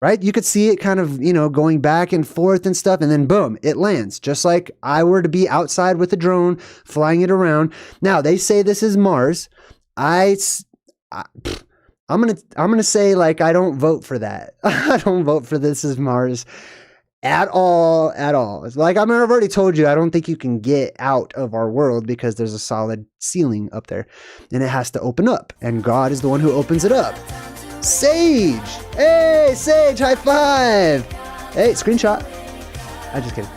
right? You could see it kind of, you know, going back and forth and stuff, and then boom, it lands just like I were to be outside with a drone flying it around. Now they say this is Mars. I'm gonna say, like, I don't vote for that. I don't vote for this as Mars at all. It's like, I mean, I've already told you, I don't think you can get out of our world because there's a solid ceiling up there and it has to open up, and God is the one who opens it up. Sage, hey Sage, high five. Hey, screenshot. I'm just kidding.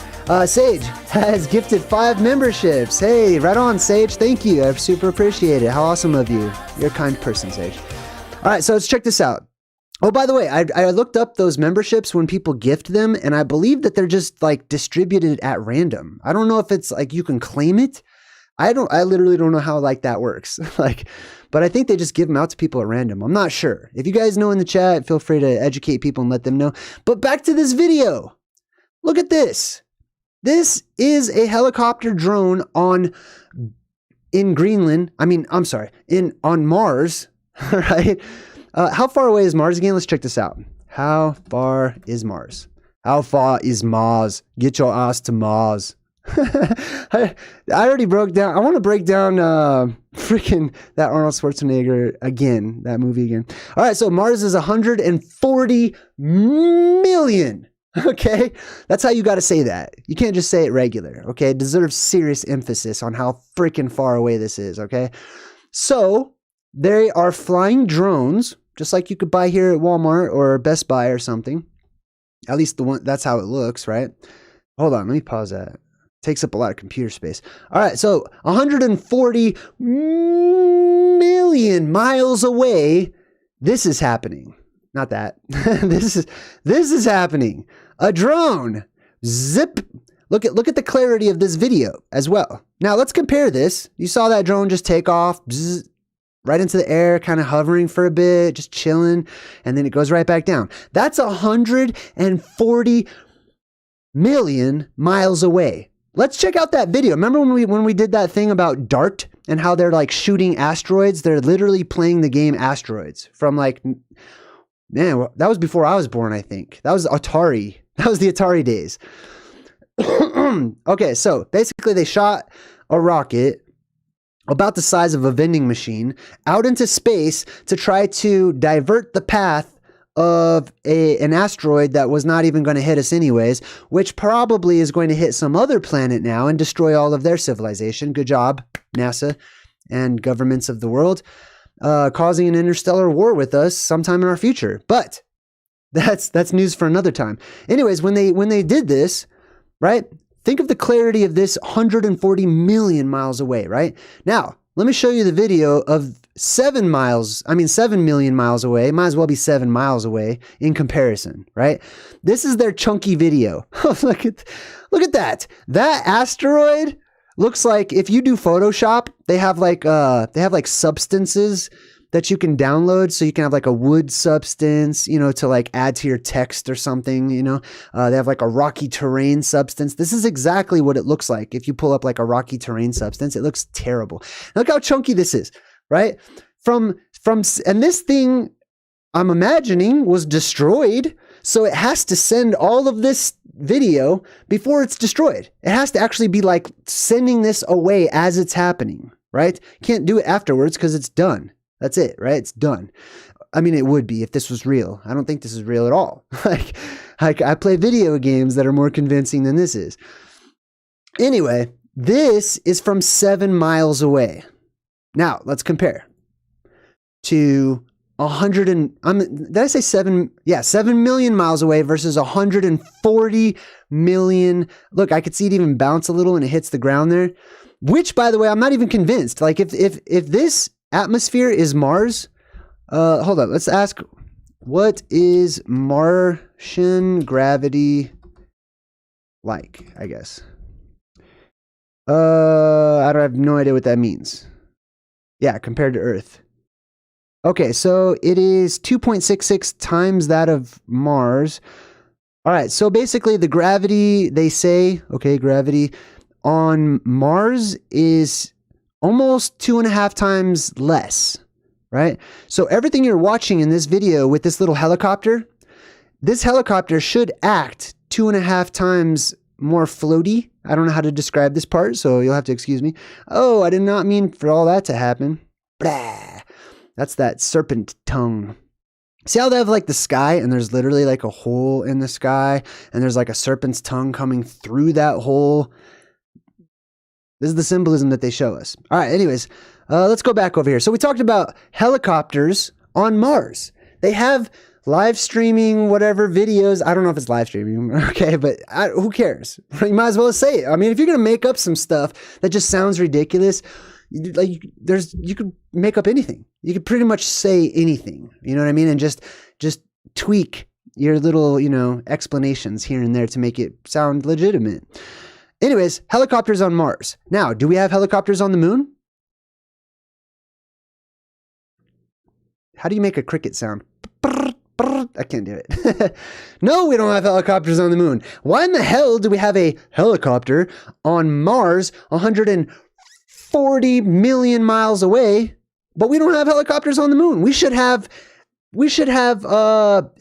Sage has gifted 5 memberships. Hey, right on, Sage. Thank you. I super appreciate it. How awesome of you. You're a kind person, Sage. All right, so let's check this out. Oh, by the way, I looked up those memberships when people gift them, and I believe that they're just like distributed at random. I don't know if it's like you can claim it. I literally don't know how like that works. Like, but I think they just give them out to people at random. I'm not sure. If you guys know in the chat, feel free to educate people and let them know. But back to this video. Look at this. This is a helicopter drone in Greenland. I mean, I'm sorry, on Mars, right? How far away is Mars again? Let's check this out. How far is Mars? How far is Mars? Get your ass to Mars. I already broke down. I want to break down freaking that Arnold Schwarzenegger again, that movie again. All right, so Mars is 140 million. Okay, that's how you got to say that. You can't just say it regular. Okay, it deserves serious emphasis on how freaking far away this is. Okay, so they are flying drones, just like you could buy here at Walmart or Best Buy or something. At least the one, that's how it looks, right? Hold on, let me pause that. Takes up a lot of computer space. All right, so 140 million miles away, this is happening. Not that. This is happening. A drone. Zip. Look at the clarity of this video as well. Now let's compare this. You saw that drone just take off, bzz, right into the air, kind of hovering for a bit, just chilling, and then it goes right back down. That's 140 million miles away. Let's check out that video. Remember when we did that thing about Dart and how they're like shooting asteroids? They're literally playing the game Asteroids from like, man, that was before I was born, I think. That was Atari. That was the Atari days. Okay, so basically they shot a rocket about the size of a vending machine out into space to try to divert the path of an asteroid that was not even going to hit us anyways, which probably is going to hit some other planet now and destroy all of their civilization. Good job, NASA and governments of the world, causing an interstellar war with us sometime in our future. But that's news for another time. Anyways, when they did this, right? Think of the clarity of this 140 million miles away, right? Now, let me show you the video of 7 million miles away. Might as well be 7 miles away in comparison, right? This is their chunky video. Look at that. That asteroid looks like, if you do Photoshop, they have like substances that you can download, so you can have like a wood substance, you know, to like add to your text or something, you know. They have like a rocky terrain substance. This is exactly what it looks like. If you pull up like a rocky terrain substance, it looks terrible. Look how chunky this is, right? And this thing, I'm imagining, was destroyed, so it has to send all of this video before it's destroyed. It has to actually be like sending this away as it's happening. right? Can't do it afterwards because it's done. That's it, right? It's done. I mean, it would be if this was real. I don't think this is real at all. like I play video games that are more convincing than this is. Anyway, this is from 7 miles away. Now, let's compare to 100 and, did I say 7? Yeah, 7 million miles away versus 140 million. Look, I could see it even bounce a little when it hits the ground there, which, by the way, I'm not even convinced. Like, if this atmosphere is Mars, hold on, let's ask, what is Martian gravity like, I guess? I have no idea what that means. Yeah, compared to Earth. Okay, so it is 2.66 times that of Mars. All right, so basically the gravity, they say, okay, gravity on Mars is almost 2.5 times less, right? So everything you're watching in this video with this little helicopter, this helicopter should act 2.5 times more floaty. I don't know how to describe this part, so you'll have to excuse me. Oh, I did not mean for all that to happen. Blah. That's that serpent tongue. See how they have like the sky and there's literally like a hole in the sky and there's like a serpent's tongue coming through that hole? This is the symbolism that they show us. All right, anyways, let's go back over here. So we talked about helicopters on Mars. They have live streaming, whatever videos. I don't know if it's live streaming, okay, but who cares? You might as well say it. I mean, if you're going to make up some stuff that just sounds ridiculous, like you could make up anything. You could pretty much say anything, you know what I mean? And just tweak your little, explanations here and there to make it sound legitimate. Anyways, helicopters on Mars. Now, do we have helicopters on the moon? How do you make a cricket sound? I can't do it. No, we don't have helicopters on the moon. Why in the hell do we have a helicopter on Mars 140 million miles away, but we don't have helicopters on the moon? We should have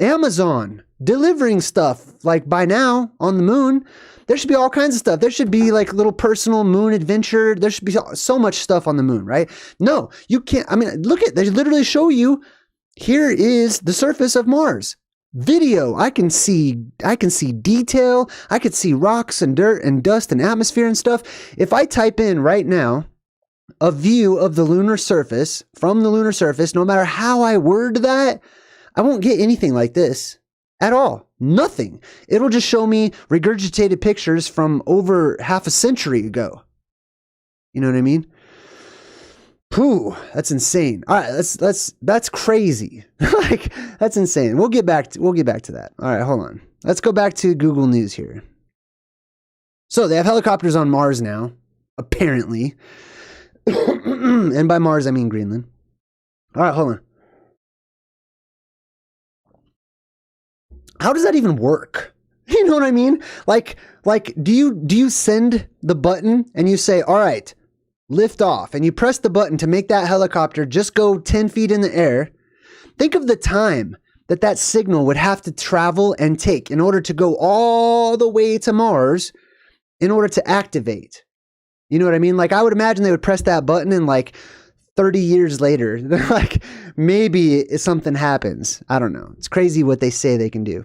Amazon delivering stuff like by now on the moon. There should be all kinds of stuff. There should be like little personal moon adventure. There should be so much stuff on the moon, right? No, you can't. I mean, look at, they literally show you, here is the surface of Mars. Video, I can see detail. I could see rocks and dirt and dust and atmosphere and stuff. If I type in right now a view of the lunar surface, from the lunar surface, no matter how I word that, I won't get anything like this at all. Nothing. It'll just show me regurgitated pictures from over half a century ago. You know what I mean? Pooh, that's insane. All right, that's crazy. Like, that's insane. We'll get back to that. All right, hold on. Let's go back to Google News here. So they have helicopters on Mars now, apparently. And by Mars, I mean Greenland. All right, hold on. How does that even work? You know what I mean? Like, do you send the button and you say, all right, lift off, and you press the button to make that helicopter just go 10 feet in the air? Think of the time that signal would have to travel and take in order to go all the way to Mars in order to activate. You know what I mean? Like, I would imagine they would press that button and like 30 years later, like maybe something happens. I don't know. It's crazy what they say they can do.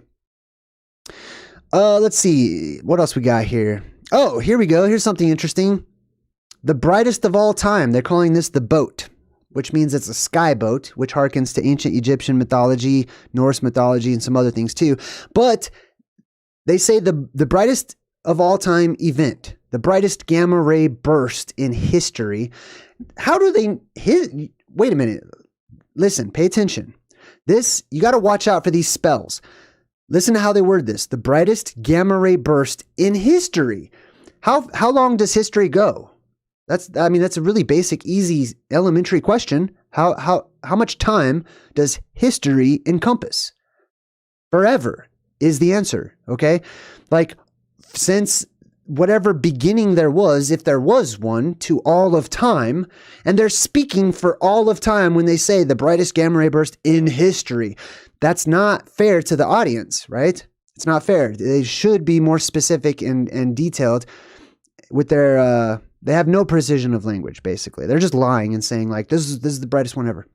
Let's see. What else we got here? Oh, here we go. Here's something interesting. The brightest of all time. They're calling this the boat, which means it's a sky boat, which harkens to ancient Egyptian mythology, Norse mythology, and some other things too. But they say the brightest of all time event, the brightest gamma ray burst in history. How do they wait a minute. Listen, pay attention. You got to watch out for these spells. Listen to how they word this. The brightest gamma ray burst in history. How long does history go? That's a really basic, easy, elementary question. How much time does history encompass? Forever is the answer, okay? Like, since whatever beginning there was, if there was one, to all of time, and they're speaking for all of time when they say the brightest gamma ray burst in history. That's not fair to the audience, right? It's not fair. They should be more specific and detailed with their They have no precision of language, basically. They're just lying and saying like, this is the brightest one ever.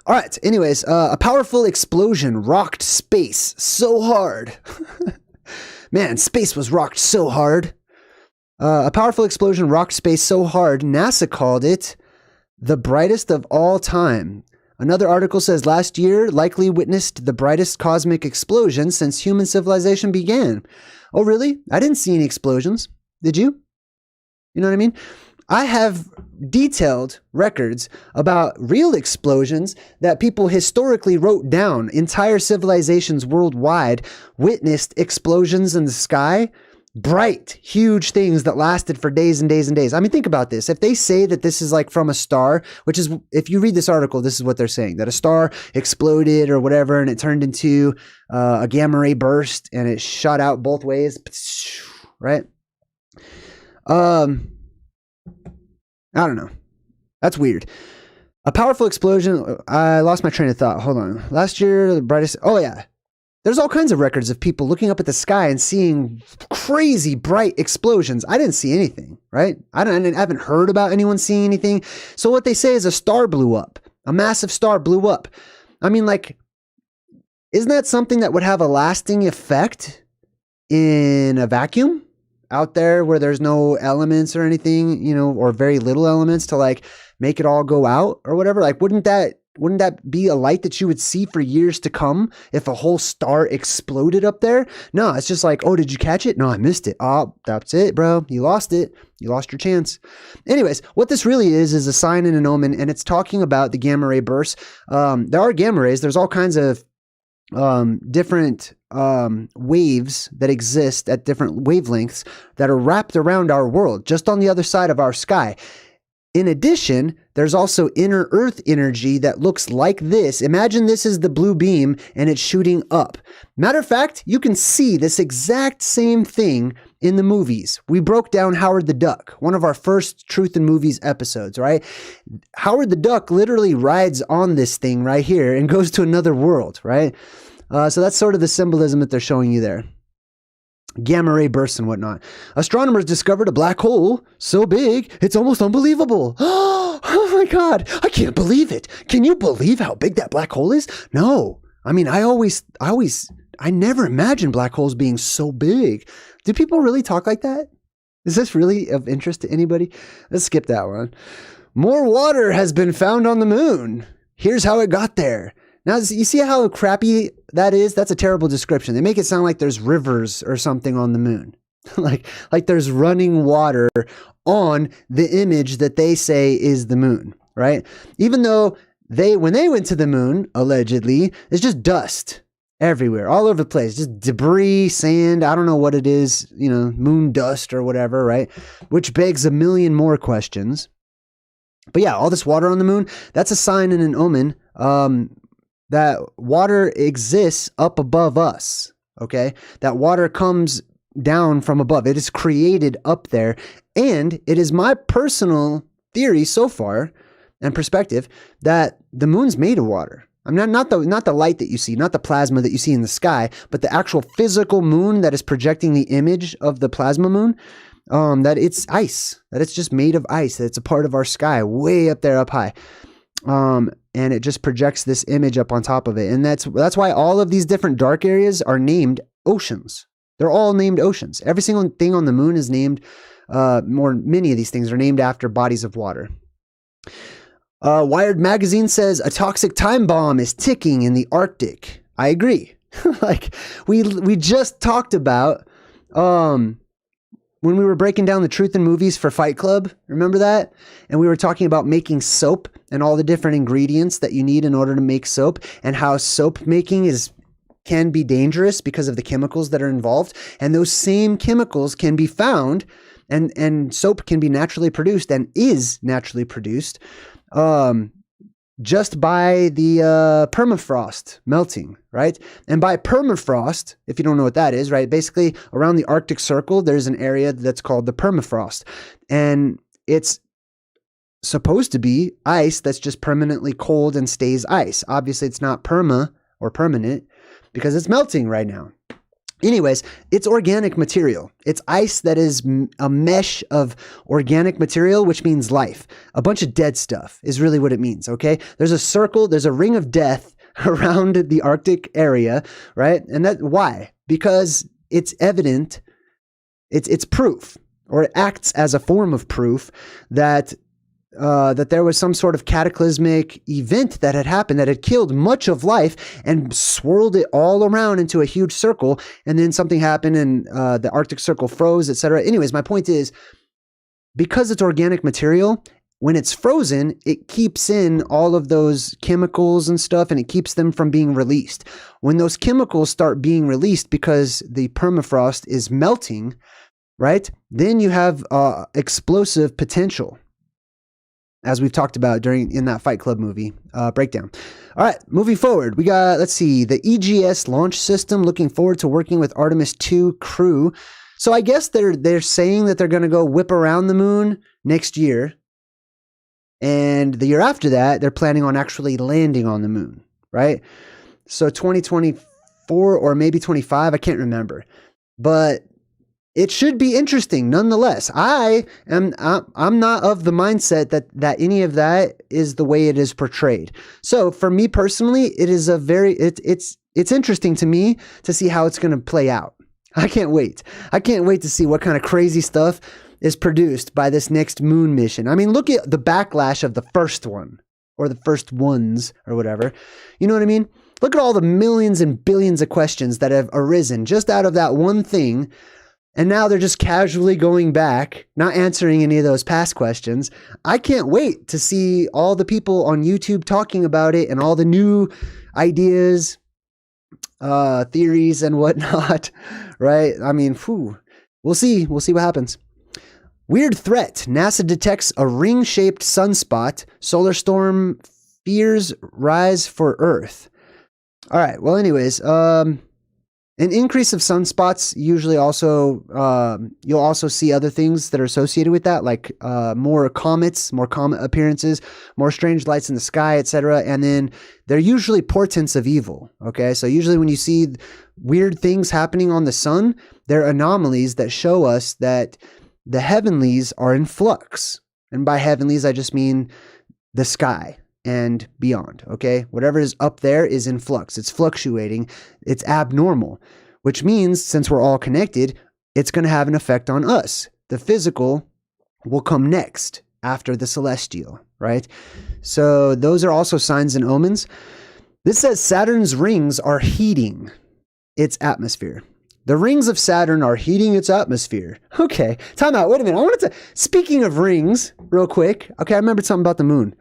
All right. Anyways, a powerful explosion rocked space so hard. Man, space was rocked so hard. A powerful explosion rocked space so hard, NASA called it the brightest of all time. Another article says last year likely witnessed the brightest cosmic explosion since human civilization began. Oh, really? I didn't see any explosions. Did you? You know what I mean? I have detailed records about real explosions that people historically wrote down. Entire civilizations worldwide witnessed explosions in the sky, bright, huge things that lasted for days and days and days. I mean, think about this. If they say that this is like from a star, which is, if you read this article, this is what they're saying, that a star exploded or whatever, and it turned into a gamma ray burst and it shot out both ways, right? I don't know. That's weird. A powerful explosion. I lost my train of thought. Hold on. Last year, the brightest. Oh, yeah. There's all kinds of records of people looking up at the sky and seeing crazy bright explosions. I didn't see anything, right? I haven't heard about anyone seeing anything. So what they say is a star blew up. A massive star blew up. I mean, like, isn't that something that would have a lasting effect in a vacuum? Out there where there's no elements or anything, you know, or very little elements to like make it all go out or whatever. Like, wouldn't that be a light that you would see for years to come if a whole star exploded up there? No, it's just like, oh, did you catch it? No, I missed it. Oh, that's it, bro. You lost it. You lost your chance. Anyways, what this really is a sign and an omen, and it's talking about the gamma ray bursts. There are gamma rays. There's all kinds of different waves that exist at different wavelengths that are wrapped around our world, just on the other side of our sky. In addition, there's also inner Earth energy that looks like this. Imagine this is the blue beam and it's shooting up. Matter of fact, you can see this exact same thing in the movies. We broke down Howard the Duck, one of our first Truth in Movies episodes, right? Howard the Duck literally rides on this thing right here and goes to another world, right? So that's sort of the symbolism that they're showing you there. Gamma ray bursts and whatnot. Astronomers discovered a black hole so big, it's almost unbelievable. Oh my God, I can't believe it. Can you believe how big that black hole is? No. I mean, I never imagined black holes being so big. Do people really talk like that? Is this really of interest to anybody? Let's skip that one. More water has been found on the moon. Here's how it got there. Now, you see how crappy that is? That's a terrible description. They make it sound like there's rivers or something on the moon. like there's running water on the image that they say is the moon, right? Even though when they went to the moon, allegedly, it's just dust everywhere, all over the place. Just debris, sand, I don't know what it is, you know, moon dust or whatever, right? Which begs a million more questions. But yeah, all this water on the moon, that's a sign and an omen. That water exists up above us, okay? That water comes down from above. It is created up there. And it is my personal theory so far and perspective that the moon's made of water. I'm not the light that you see, not the plasma that you see in the sky, but the actual physical moon that is projecting the image of the plasma moon, that it's ice, that it's just made of ice, that it's a part of our sky way up there up high. And it just projects this image up on top of it. And that's why all of these different dark areas are named oceans. They're all named oceans. Every single thing on the moon is named, many of these things are named after bodies of water. Wired magazine says a toxic time bomb is ticking in the Arctic. I agree. Like we just talked about, when we were breaking down the Truth in Movies for Fight Club, remember that? And we were talking about making soap and all the different ingredients that you need in order to make soap, and how soap making can be dangerous because of the chemicals that are involved. And those same chemicals can be found, and soap can be naturally produced and is naturally produced just by the permafrost melting, right? And by permafrost, if you don't know what that is, right? Basically, around the Arctic Circle, there's an area that's called the permafrost. And it's supposed to be ice that's just permanently cold and stays ice. Obviously, it's not perma or permanent because it's melting right now. Anyways, it's organic material. It's ice that is a mesh of organic material, which means life. A bunch of dead stuff is really what it means, okay? There's a circle, there's a ring of death around the Arctic area, right? And that why? Because it's evident, it's proof, or it acts as a form of proof that that there was some sort of cataclysmic event that had happened that had killed much of life and swirled it all around into a huge circle. And then something happened and the Arctic Circle froze, etc. Anyways, my point is, because it's organic material, when it's frozen, it keeps in all of those chemicals and stuff, and it keeps them from being released. When those chemicals start being released because the permafrost is melting, right? Then you have explosive potential, as we've talked about in that Fight Club movie breakdown. All right, moving forward, we got, let's see, the EGS launch system. Looking forward to working with Artemis 2 crew. So I guess they're saying that they're going to go whip around the moon next year. And the year after that, they're planning on actually landing on the moon, right? So 2024 or maybe 25, I can't remember. But it should be interesting nonetheless. I'm not of the mindset that any of that is the way it is portrayed. So for me personally, it is it's interesting to me to see how it's going to play out. I can't wait. I can't wait to see what kind of crazy stuff is produced by this next moon mission. I mean, look at the backlash of the first one, or the first ones, or whatever. You know what I mean? Look at all the millions and billions of questions that have arisen just out of that one thing. And now they're just casually going back, not answering any of those past questions. I can't wait to see all the people on YouTube talking about it and all the new ideas, theories and whatnot, right? I mean, we'll see. We'll see what happens. Weird threat. NASA detects a ring-shaped sunspot. Solar storm fears rise for Earth. All right. Well, anyways, an increase of sunspots usually also, you'll also see other things that are associated with that, like more comet appearances, more strange lights in the sky, etc. And then they're usually portents of evil, okay? So usually when you see weird things happening on the sun, they're anomalies that show us that the heavenlies are in flux. And by heavenlies, I just mean the sky and beyond, okay? Whatever is up there is in flux. It's fluctuating. It's abnormal, which means since we're all connected, it's going to have an effect on us. The physical will come next after the celestial, right? So those are also signs and omens. This says Saturn's rings are heating its atmosphere. The rings of Saturn are heating its atmosphere. Okay, time out. Wait a minute. Speaking of rings, real quick. Okay, I remembered something about the moon.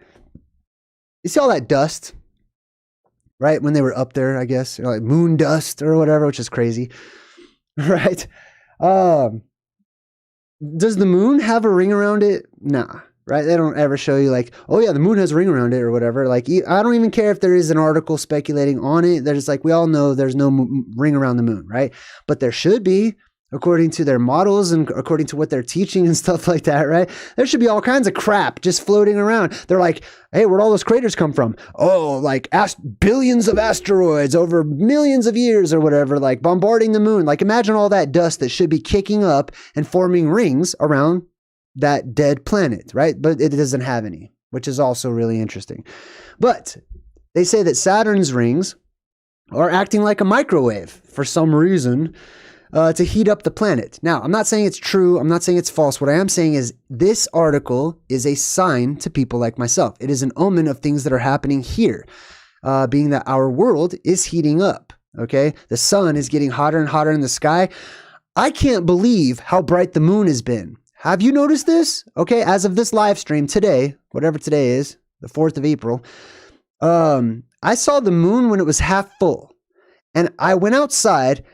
You see all that dust, right? When they were up there, I guess, like moon dust or whatever, which is crazy, right? Does the moon have a ring around it? Nah, right? They don't ever show you like, oh yeah, the moon has a ring around it or whatever. Like, I don't even care if there is an article speculating on it. They're just like, we all know there's no ring around the moon, right? But there should be, according to their models and according to what they're teaching and stuff like that, right? There should be all kinds of crap just floating around. They're like, hey, where'd all those craters come from? Oh, like billions of asteroids over millions of years or whatever, like bombarding the moon. Like imagine all that dust that should be kicking up and forming rings around that dead planet, right? But it doesn't have any, which is also really interesting. But they say that Saturn's rings are acting like a microwave for some reason, to heat up the planet. Now, I'm not saying it's true. I'm not saying it's false. What I am saying is this article is a sign to people like myself. It is an omen of things that are happening here, being that our world is heating up, okay? The sun is getting hotter and hotter in the sky. I can't believe how bright the moon has been. Have you noticed this? Okay, as of this live stream today, whatever today is, the 4th of April, I saw the moon when it was half full. And I went outside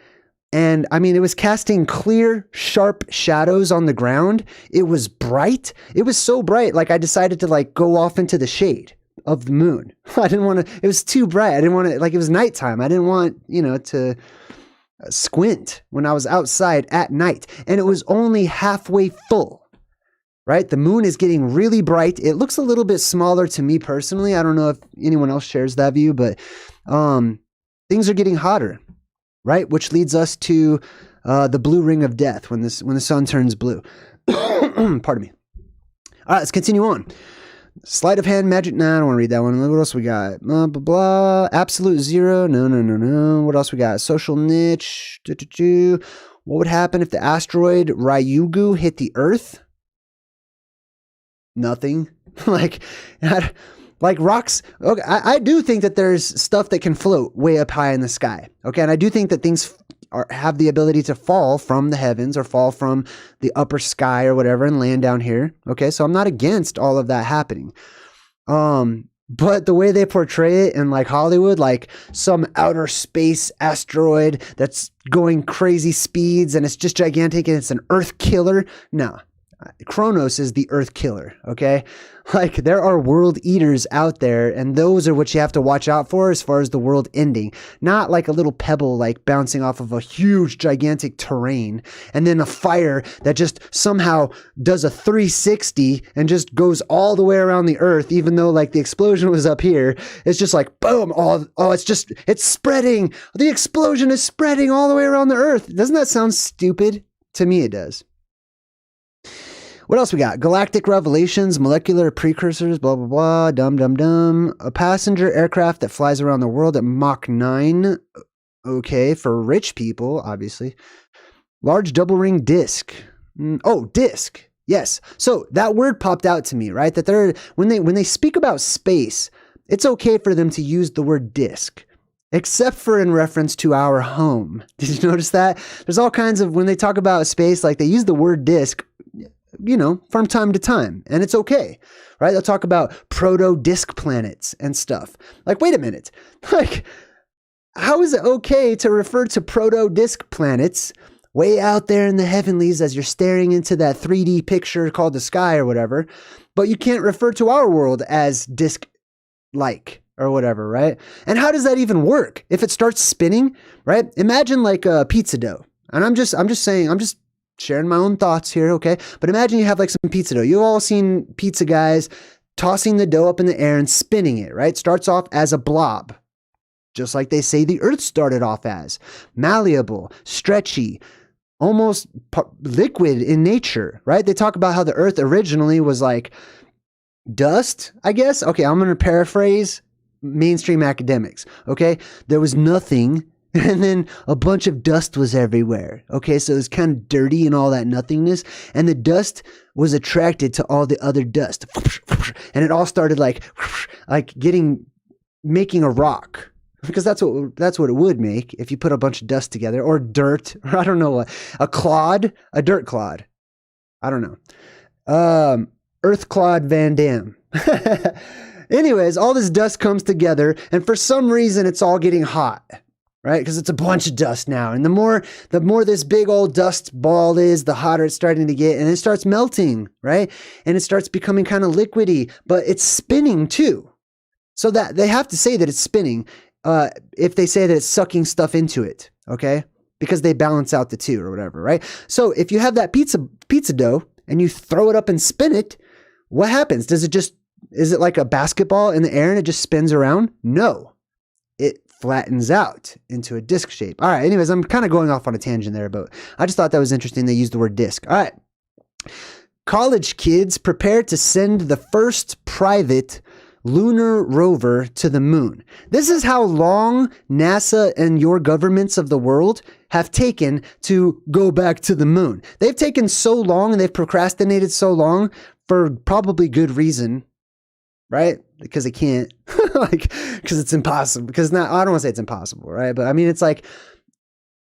and I mean, it was casting clear, sharp shadows on the ground. It was bright. It was so bright. Like I decided to like go off into the shade of the moon. I didn't want to, it was too bright. I didn't want to, like it was nighttime. I didn't want, to squint when I was outside at night. And it was only halfway full, right? The moon is getting really bright. It looks a little bit smaller to me personally. I don't know if anyone else shares that view, but things are getting hotter. right? Which leads us to the blue ring of death when the sun turns blue. Pardon me. All right, let's continue on. Sleight of hand magic. Nah, I don't want to read that one. What else we got? Blah, blah, blah. Absolute zero. No. What else we got? Social niche. What would happen if the asteroid Ryugu hit the Earth? Nothing. like rocks. Okay, I do think that there's stuff that can float way up high in the sky. Okay, and I do think that things have the ability to fall from the heavens or fall from the upper sky or whatever and land down here. Okay, so I'm not against all of that happening. But the way they portray it in like Hollywood, like some outer space asteroid that's going crazy speeds and it's just gigantic and it's an Earth killer. No. Kronos is the Earth killer, okay? Like, there are world eaters out there, and those are what you have to watch out for as far as the world ending. Not like a little pebble, like, bouncing off of a huge, gigantic terrain, and then a fire that just somehow does a 360 and just goes all the way around the Earth, even though, like, the explosion was up here. It's just like, boom, it's spreading. The explosion is spreading all the way around the Earth. Doesn't that sound stupid? To me, it does. What else we got? Galactic revelations, molecular precursors, blah, blah, blah, dum. A passenger aircraft that flies around the world at Mach 9. Okay, for rich people, obviously. Large double ring disc. Disc. Yes. So that word popped out to me, right? That when they speak about space, it's okay for them to use the word disc. Except for in reference to our home. Did you notice that? There's all kinds of, when they talk about space, like they use the word disc, you know, from time to time, and it's okay, right? They'll talk about proto-disk planets and stuff. Like, wait a minute. Like, how is it okay to refer to proto-disk planets way out there in the heavenlies as you're staring into that 3D picture called the sky or whatever, but you can't refer to our world as disk-like or whatever, right? And how does that even work? If it starts spinning, right? Imagine like a pizza dough. And I'm just sharing my own thoughts here, okay? But imagine you have like some pizza dough. You've all seen pizza guys tossing the dough up in the air and spinning it, right? Starts off as a blob, just like they say the Earth started off as. Malleable, stretchy, almost liquid in nature, right? They talk about how the Earth originally was like dust, I guess. Okay, I'm going to paraphrase mainstream academics, okay? There was nothing, and then a bunch of dust was everywhere. Okay, so it was kind of dirty and all that nothingness. And the dust was attracted to all the other dust. And it all started like making a rock. Because that's what it would make if you put a bunch of dust together, or dirt, or I don't know what, a dirt clod. I don't know. Earth Clod Van Dam. Anyways, all this dust comes together, and for some reason it's all getting hot. Right? Because it's a bunch of dust now. And the more this big old dust ball is, the hotter it's starting to get. And it starts melting, right? And it starts becoming kind of liquidy, but it's spinning too. So that they have to say that it's spinning if they say that it's sucking stuff into it, okay? Because they balance out the two or whatever, right? So if you have that pizza dough and you throw it up and spin it, what happens? Is it like a basketball in the air and it just spins around? No. It flattens out into a disc shape. All right, anyways, I'm kind of going off on a tangent there, but I just thought that was interesting. They used the word disc. All right. College kids prepare to send the first private lunar rover to the moon. This is how long NASA and your governments of the world have taken to go back to the moon. They've taken so long and they've procrastinated so long for probably good reason, right? Because they can't, because it's impossible. Because I don't want to say it's impossible, right? But I mean, it's like,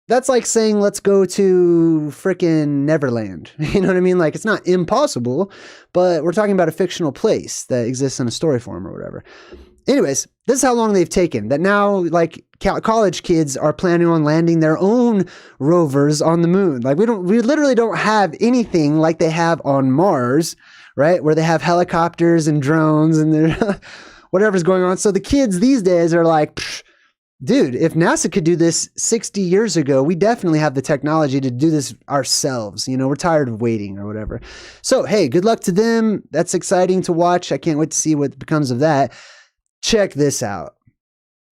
that's like saying, let's go to frickin' Neverland. You know what I mean? Like, it's not impossible, but we're talking about a fictional place that exists in a story form or whatever. Anyways, this is how long they've taken. That now, like, college kids are planning on landing their own rovers on the moon. Like, we literally don't have anything like they have on Mars, right? Where they have helicopters and drones and whatever's going on. So the kids these days are like, dude, if NASA could do this 60 years ago, we definitely have the technology to do this ourselves. You know, we're tired of waiting or whatever. So, hey, good luck to them. That's exciting to watch. I can't wait to see what becomes of that. Check this out.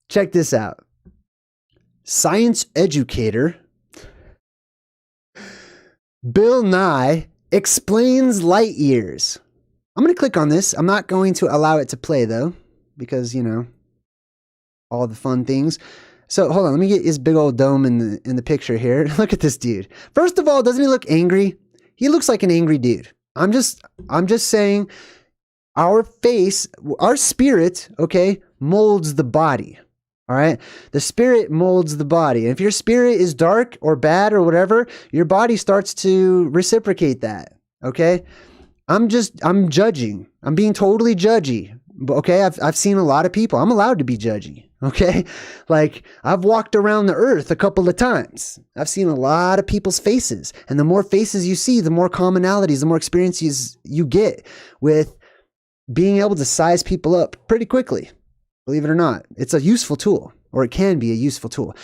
Check this out. science educator Bill Nye explains light years. I'm going to click on this. I'm not going to allow it to play though, because, you know, all the fun things. So hold on, let me get his big old dome in the picture here. Look at this dude. First of all, doesn't he look angry? He looks like an angry dude. I'm just saying our face, our spirit, okay, molds the body. All right. The spirit molds the body. And if your spirit is dark or bad or whatever, your body starts to reciprocate that. Okay. I'm judging. I'm being totally judgy. Okay. I've seen a lot of people. I'm allowed to be judgy. Okay. Like I've walked around the earth a couple of times. I've seen a lot of people's faces, and the more faces you see, the more commonalities, the more experiences you get with being able to size people up pretty quickly. Believe it or not, it's a useful tool, or it can be a useful tool.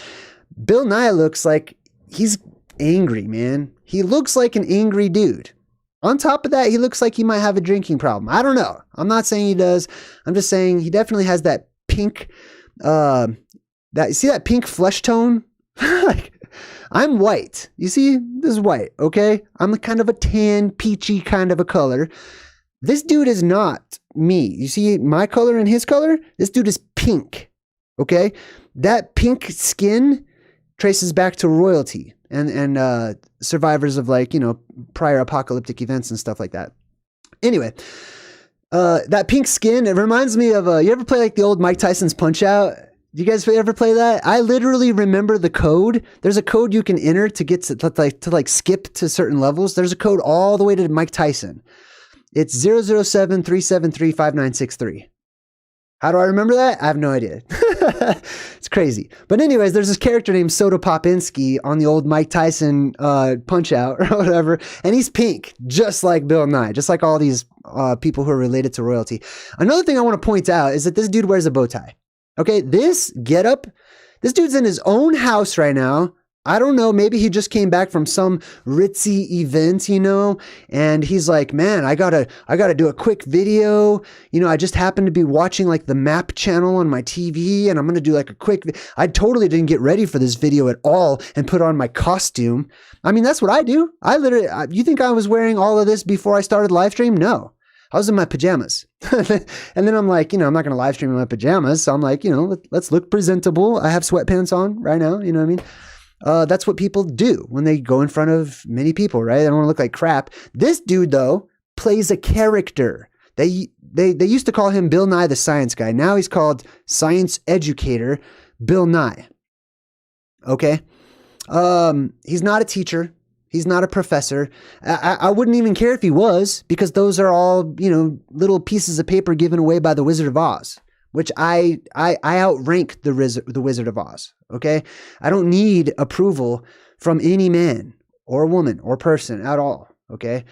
Bill Nye looks like he's angry, man. He looks like an angry dude. On top of that, he looks like he might have a drinking problem. I don't know. I'm not saying he does. I'm just saying he definitely has that pink, see that pink flesh tone? Like, I'm white. You see, this is white, okay? I'm kind of a tan, peachy kind of a color. This dude is not me. You see my color and his color? This dude is pink, okay? That pink skin traces back to royalty and survivors of, like, you know, prior apocalyptic events and stuff like that. Anyway, that pink skin, it reminds me of, you ever play like the old Mike Tyson's Punch-Out? Do you guys ever play that? I literally remember the code. There's a code you can enter to get to skip to certain levels. There's a code all the way to Mike Tyson. It's 007-373-5963. How do I remember that? I have no idea. It's crazy. But anyways, there's this character named Soda Popinski on the old Mike Tyson Punch-Out or whatever. And he's pink, just like Bill Nye, just like all these people who are related to royalty. Another thing I want to point out is that this dude wears a bow tie. Okay, this getup, this dude's in his own house right now. I don't know, maybe he just came back from some ritzy event, you know, and he's like, man, I gotta do a quick video. You know, I just happened to be watching like the map channel on my TV, and I'm gonna do like a quick, I totally didn't get ready for this video at all and put on my costume. I mean, that's what I do. I literally, you think I was wearing all of this before I started live stream? No. I was in my pajamas. And then I'm like, you know, I'm not going to live stream in my pajamas. So I'm like, you know, let's look presentable. I have sweatpants on right now. You know what I mean? That's what people do when they go in front of many people, right? They don't want to look like crap. This dude, though, plays a character. They used to call him Bill Nye the Science Guy. Now he's called Science Educator Bill Nye. Okay? He's not a teacher. He's not a professor. I wouldn't even care if he was, because those are all, you know, little pieces of paper given away by the Wizard of Oz, which I outrank the Wizard of Oz. Okay, I don't need approval from any man or woman or person at all. Okay,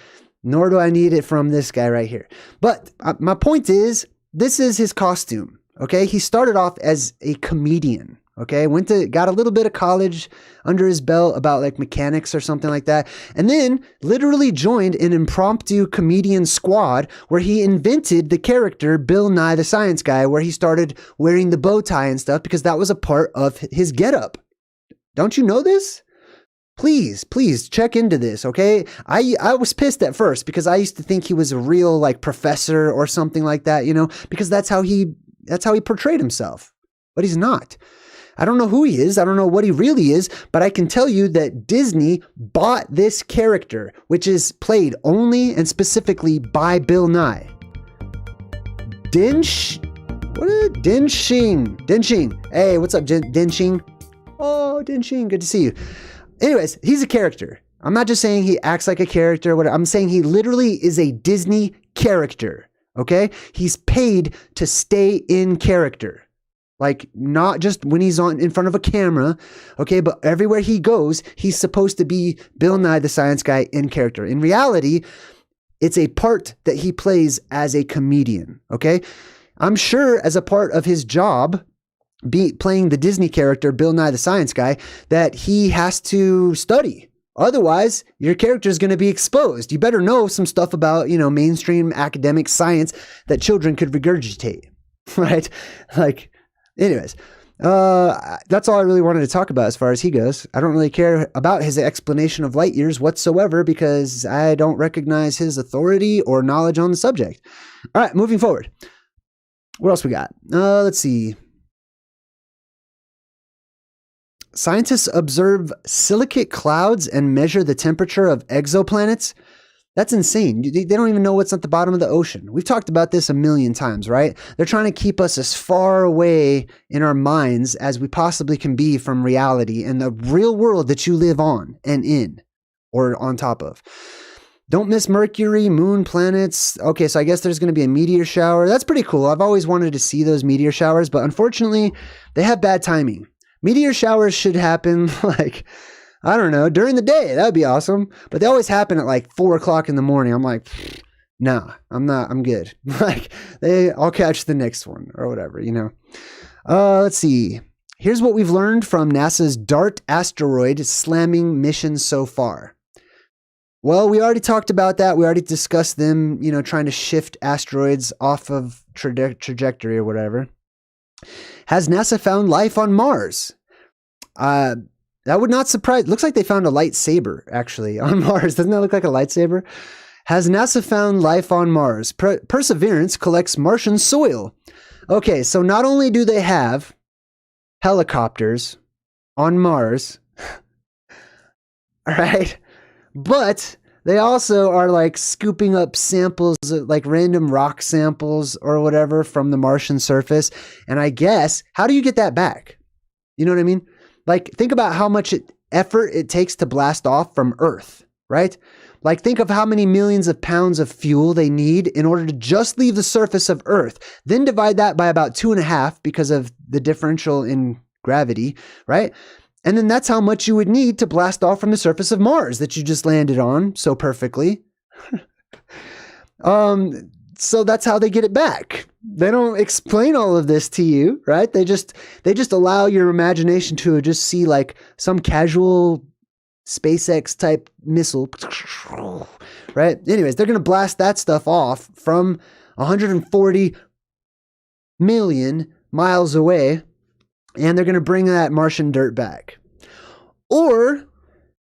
nor do I need it from this guy right here. But my point is, this is his costume. Okay, he started off as a comedian. Okay, got a little bit of college under his belt about like mechanics or something like that. And then literally joined an impromptu comedian squad where he invented the character Bill Nye the Science Guy, where he started wearing the bow tie and stuff because that was a part of his getup. Don't you know this? Please check into this, okay? I was pissed at first because I used to think he was a real like professor or something like that, you know, because that's how he portrayed himself. But he's not. I don't know who he is. I don't know what he really is, but I can tell you that Disney bought this character, which is played only and specifically by Bill Nye. Denshing. Hey, what's up, Denshing? Oh, Denshing, good to see you. Anyways, he's a character. I'm not just saying he acts like a character. I'm saying he literally is a Disney character, okay? He's paid to stay in character. Like, not just when he's in front of a camera, okay, but everywhere he goes, he's supposed to be Bill Nye the Science Guy in character. In reality, it's a part that he plays as a comedian, okay? I'm sure as a part of his job, playing the Disney character Bill Nye the Science Guy, that he has to study. Otherwise, your character is going to be exposed. You better know some stuff about, you know, mainstream academic science that children could regurgitate, right? Like, anyways, That's all I really wanted to talk about as far as he goes. I don't really care about his explanation of light years whatsoever because I don't recognize his authority or knowledge on the subject. All right, moving forward. What else we got? Let's see. Scientists observe silicate clouds and measure the temperature of exoplanets. That's insane. They don't even know what's at the bottom of the ocean. We've talked about this a million times, right? They're trying to keep us as far away in our minds as we possibly can be from reality and the real world that you live on and in or on top of. Don't miss Mercury, moon, planets. Okay, so I guess there's going to be a meteor shower. That's pretty cool. I've always wanted to see those meteor showers, but unfortunately, they have bad timing. Meteor showers should happen like, I don't know, during the day. That would be awesome. But they always happen at like 4 o'clock in the morning. I'm like, nah, I'm not, I'm good. Like, I'll catch the next one or whatever, you know. Let's see. Here's what we've learned from NASA's DART asteroid slamming mission so far. Well, we already talked about that. We already discussed them, you know, trying to shift asteroids off of trajectory or whatever. Has NASA found life on Mars? That would not surprise. Looks like they found a lightsaber actually on Mars. Doesn't that look like a lightsaber? Has NASA found life on Mars? Perseverance collects Martian soil. Okay, so not only do they have helicopters on Mars, all right, but they also are like scooping up samples, like random rock samples or whatever from the Martian surface. And I guess, how do you get that back? You know what I mean? Like, think about how much effort it takes to blast off from Earth, right? Like, think of how many millions of pounds of fuel they need in order to just leave the surface of Earth. Then divide that by about 2.5 because of the differential in gravity, right? And then that's how much you would need to blast off from the surface of Mars that you just landed on so perfectly. So that's how they get it back. They don't explain all of this to you, right? They just allow your imagination to just see like some casual SpaceX type missile, right? Anyways, they're going to blast that stuff off from 140 million miles away. And they're going to bring that Martian dirt back. Or,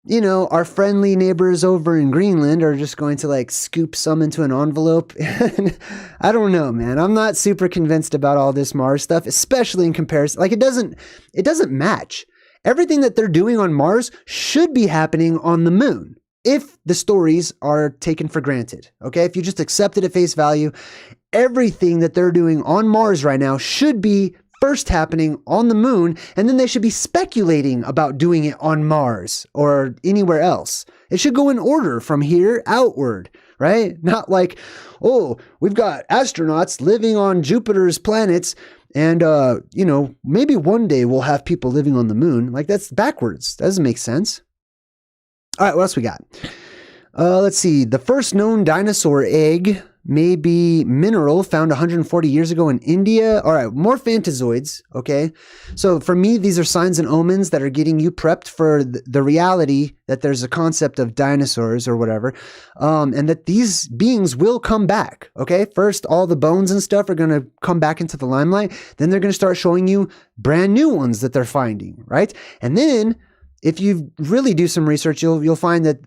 you know, our friendly neighbors over in Greenland are just going to like scoop some into an envelope. I don't know, man. I'm not super convinced about all this Mars stuff, especially in comparison. Like it doesn't match. Everything that they're doing on Mars should be happening on the moon if the stories are taken for granted. Okay. If you just accept it at face value, everything that they're doing on Mars right now should be first happening on the moon, and then they should be speculating about doing it on Mars or anywhere else. It should go in order from here outward, right? Not like, oh, we've got astronauts living on Jupiter's planets and, you know, maybe one day we'll have people living on the moon. Like that's backwards. That doesn't make sense. All right, what else we got? Let's see. The first known dinosaur egg may be mineral found 140 years ago in India. All right, more phantazoids, okay? So for me, these are signs and omens that are getting you prepped for the reality that there's a concept of dinosaurs or whatever, and that these beings will come back, okay? First, all the bones and stuff are going to come back into the limelight. Then they're going to start showing you brand new ones that they're finding, right? And then if you really do some research, you'll find that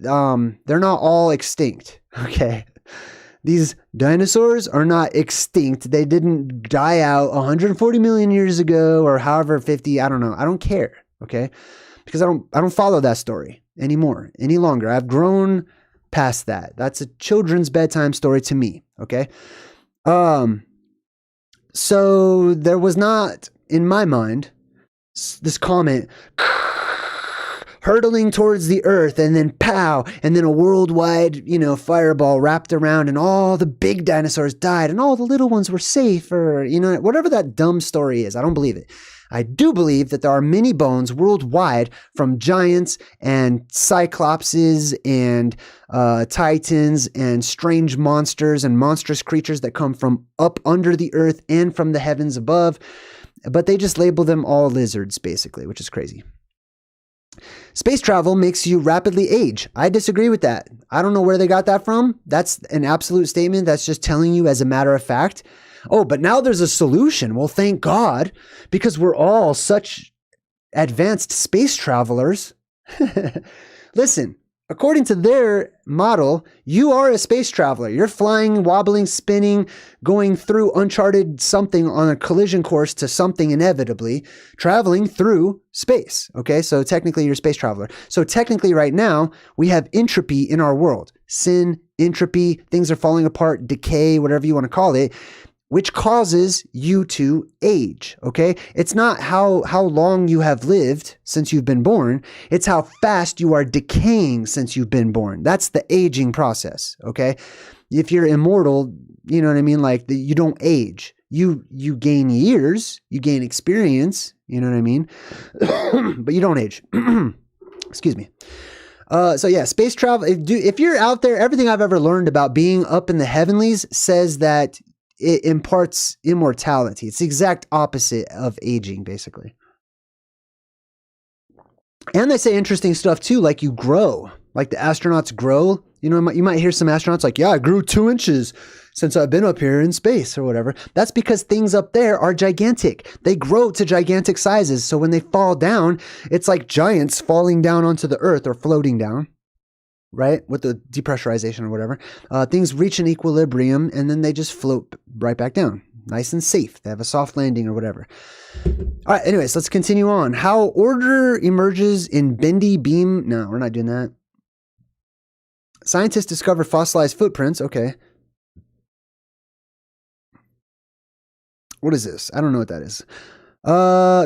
they're not all extinct, okay? These dinosaurs are not extinct. They didn't die out 140 million years ago or however 50. I don't know. I don't care. Okay. Because I don't follow that story anymore, any longer. I've grown past that. That's a children's bedtime story to me. Okay. So there was not in my mind this comment hurtling towards the earth and then pow, and then a worldwide, you know, fireball wrapped around and all the big dinosaurs died and all the little ones were safe or, you know, whatever that dumb story is. I don't believe it. I do believe that there are many bones worldwide from giants and cyclopses and titans and strange monsters and monstrous creatures that come from up under the earth and from the heavens above. But they just label them all lizards, basically, which is crazy. Space travel makes you rapidly age. I disagree with that. I don't know where they got that from. That's an absolute statement. That's just telling you as a matter of fact. Oh, but now there's a solution. Well, thank God, because we're all such advanced space travelers. Listen, according to their model, you are a space traveler. You're flying, wobbling, spinning, going through uncharted something on a collision course to something inevitably, traveling through space. Okay, so technically you're a space traveler. So technically right now, we have entropy in our world. Sin, entropy, things are falling apart, decay, whatever you want to call it, which causes you to age, okay? It's not how long you have lived since you've been born. It's how fast you are decaying since you've been born. That's the aging process, okay? If you're immortal, you know what I mean? Like you don't age. You gain years, you gain experience, you know what I mean? But you don't age. Excuse me. So yeah, space travel, if you're out there, everything I've ever learned about being up in the heavenlies says that it imparts immortality. It's the exact opposite of aging, basically. And they say interesting stuff too, like you grow, like the astronauts grow. You know, you might hear some astronauts like, yeah, I grew 2 inches since I've been up here in space or whatever. That's because things up there are gigantic. They grow to gigantic sizes. So when they fall down, it's like giants falling down onto the earth or floating down. Right? With the depressurization or whatever. Things reach an equilibrium and then they just float right back down. Nice and safe. They have a soft landing or whatever. All right, anyways, let's continue on. How order emerges in bendy beam. No, we're not doing that. Scientists discover fossilized footprints. Okay. What is this? I don't know what that is.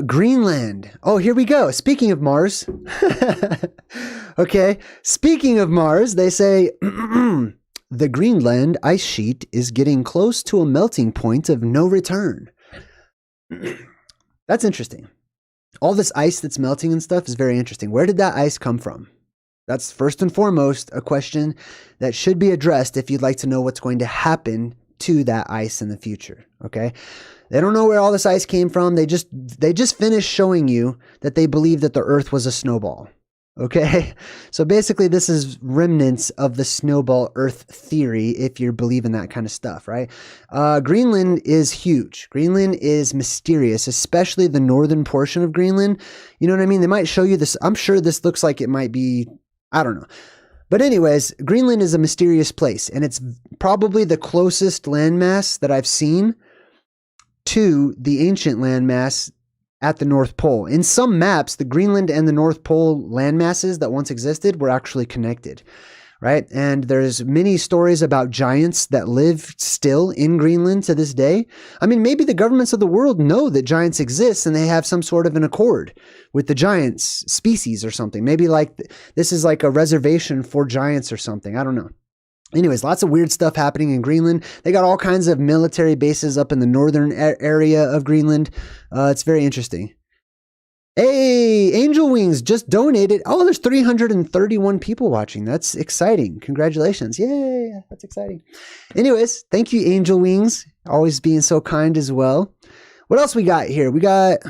Greenland. Oh, here we go. Speaking of Mars. Okay. Speaking of Mars, they say the Greenland ice sheet is getting close to a melting point of no return. That's interesting. All this ice that's melting and stuff is very interesting. Where did that ice come from? That's first and foremost a question that should be addressed if you'd like to know what's going to happen to that ice in the future. Okay. They don't know where all this ice came from. They just finished showing you that they believe that the Earth was a snowball. Okay. So basically this is remnants of the Snowball Earth theory if you're believing that kind of stuff, right? Greenland is huge. Greenland is mysterious, especially the northern portion of Greenland. You know what I mean? They might show you this. I'm sure this looks like it might be, I don't know. But anyways, Greenland is a mysterious place and it's probably the closest landmass that I've seen to the ancient landmass at the North Pole. In some maps, the Greenland and the North Pole landmasses that once existed were actually connected, right? And there's many stories about giants that live still in Greenland to this day. I mean, maybe the governments of the world know that giants exist and they have some sort of an accord with the giants species or something. Maybe like this is like a reservation for giants or something. I don't know. Anyways, lots of weird stuff happening in Greenland. They got all kinds of military bases up in the northern area of Greenland. It's very interesting. Hey, Angel Wings just donated. Oh, there's 331 people watching. That's exciting. Congratulations. Yay, that's exciting. Anyways, thank you, Angel Wings. Always being so kind as well. What else we got here? We got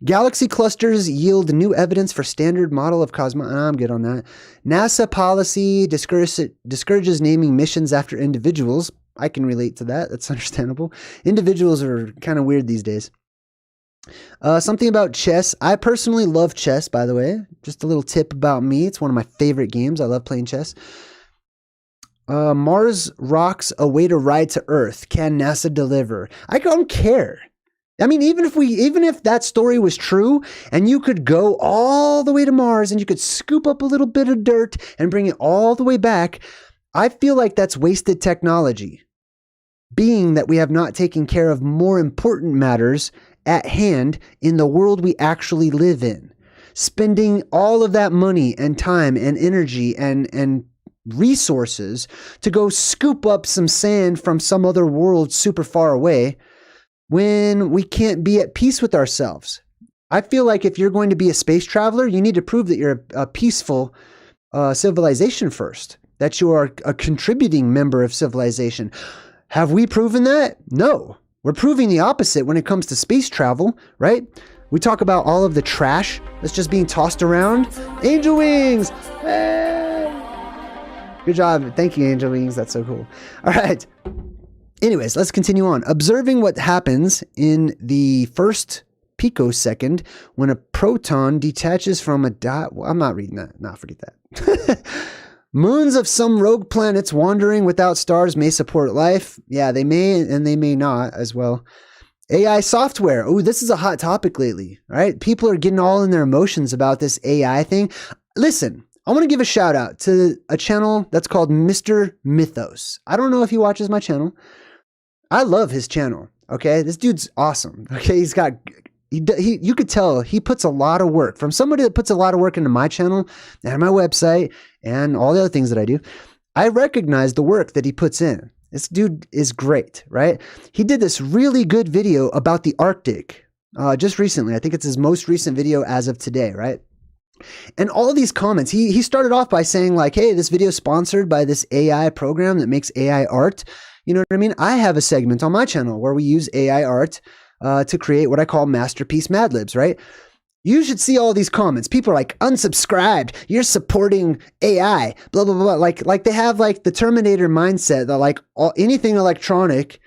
galaxy clusters yield new evidence for standard model of cosmos. I'm good on that. NASA policy discourages naming missions after individuals. I can relate to that. That's understandable. Individuals are kind of weird these days. Something about chess. I personally love chess, by the way. Just a little tip about me. It's one of my favorite games. I love playing chess. Mars rocks await a ride to Earth. Can NASA deliver? I don't care. I mean, even if that story was true and you could go all the way to Mars and you could scoop up a little bit of dirt and bring it all the way back, I feel like that's wasted technology, being that we have not taken care of more important matters at hand in the world we actually live in. Spending all of that money and time and energy and resources to go scoop up some sand from some other world super far away when we can't be at peace with ourselves. I feel like if you're going to be a space traveler, you need to prove that you're a peaceful civilization first, that you are a contributing member of civilization. Have we proven that? No. We're proving the opposite when it comes to space travel, right? We talk about all of the trash that's just being tossed around. Angel Wings! Hey! Good job. Thank you, Angel Wings. That's so cool. All right. Anyways, let's continue on. Observing what happens in the first picosecond when a proton detaches from a dot. Well, I'm not reading that. Nah, forget that. Moons of some rogue planets wandering without stars may support life. Yeah, they may and they may not as well. AI software. Oh, this is a hot topic lately, right? People are getting all in their emotions about this AI thing. Listen, I want to give a shout out to a channel that's called Mr. Mythos. I don't know if he watches my channel. I love his channel. Okay, this dude's awesome. Okay, he's got you could tell he puts a lot of work. From somebody that puts a lot of work into my channel and my website and all the other things that I do, I recognize the work that he puts in. This dude is great, right? He did this really good video about the Arctic just recently. I think it's his most recent video as of today, right? And all of these comments, he started off by saying like, hey, this video is sponsored by this AI program that makes AI art. You know what I mean? I have a segment on my channel where we use AI art to create what I call masterpiece Mad Libs, right? You should see all these comments. People are like, unsubscribed, you're supporting AI, blah, blah, blah. Like they have like the Terminator mindset that like anything electronic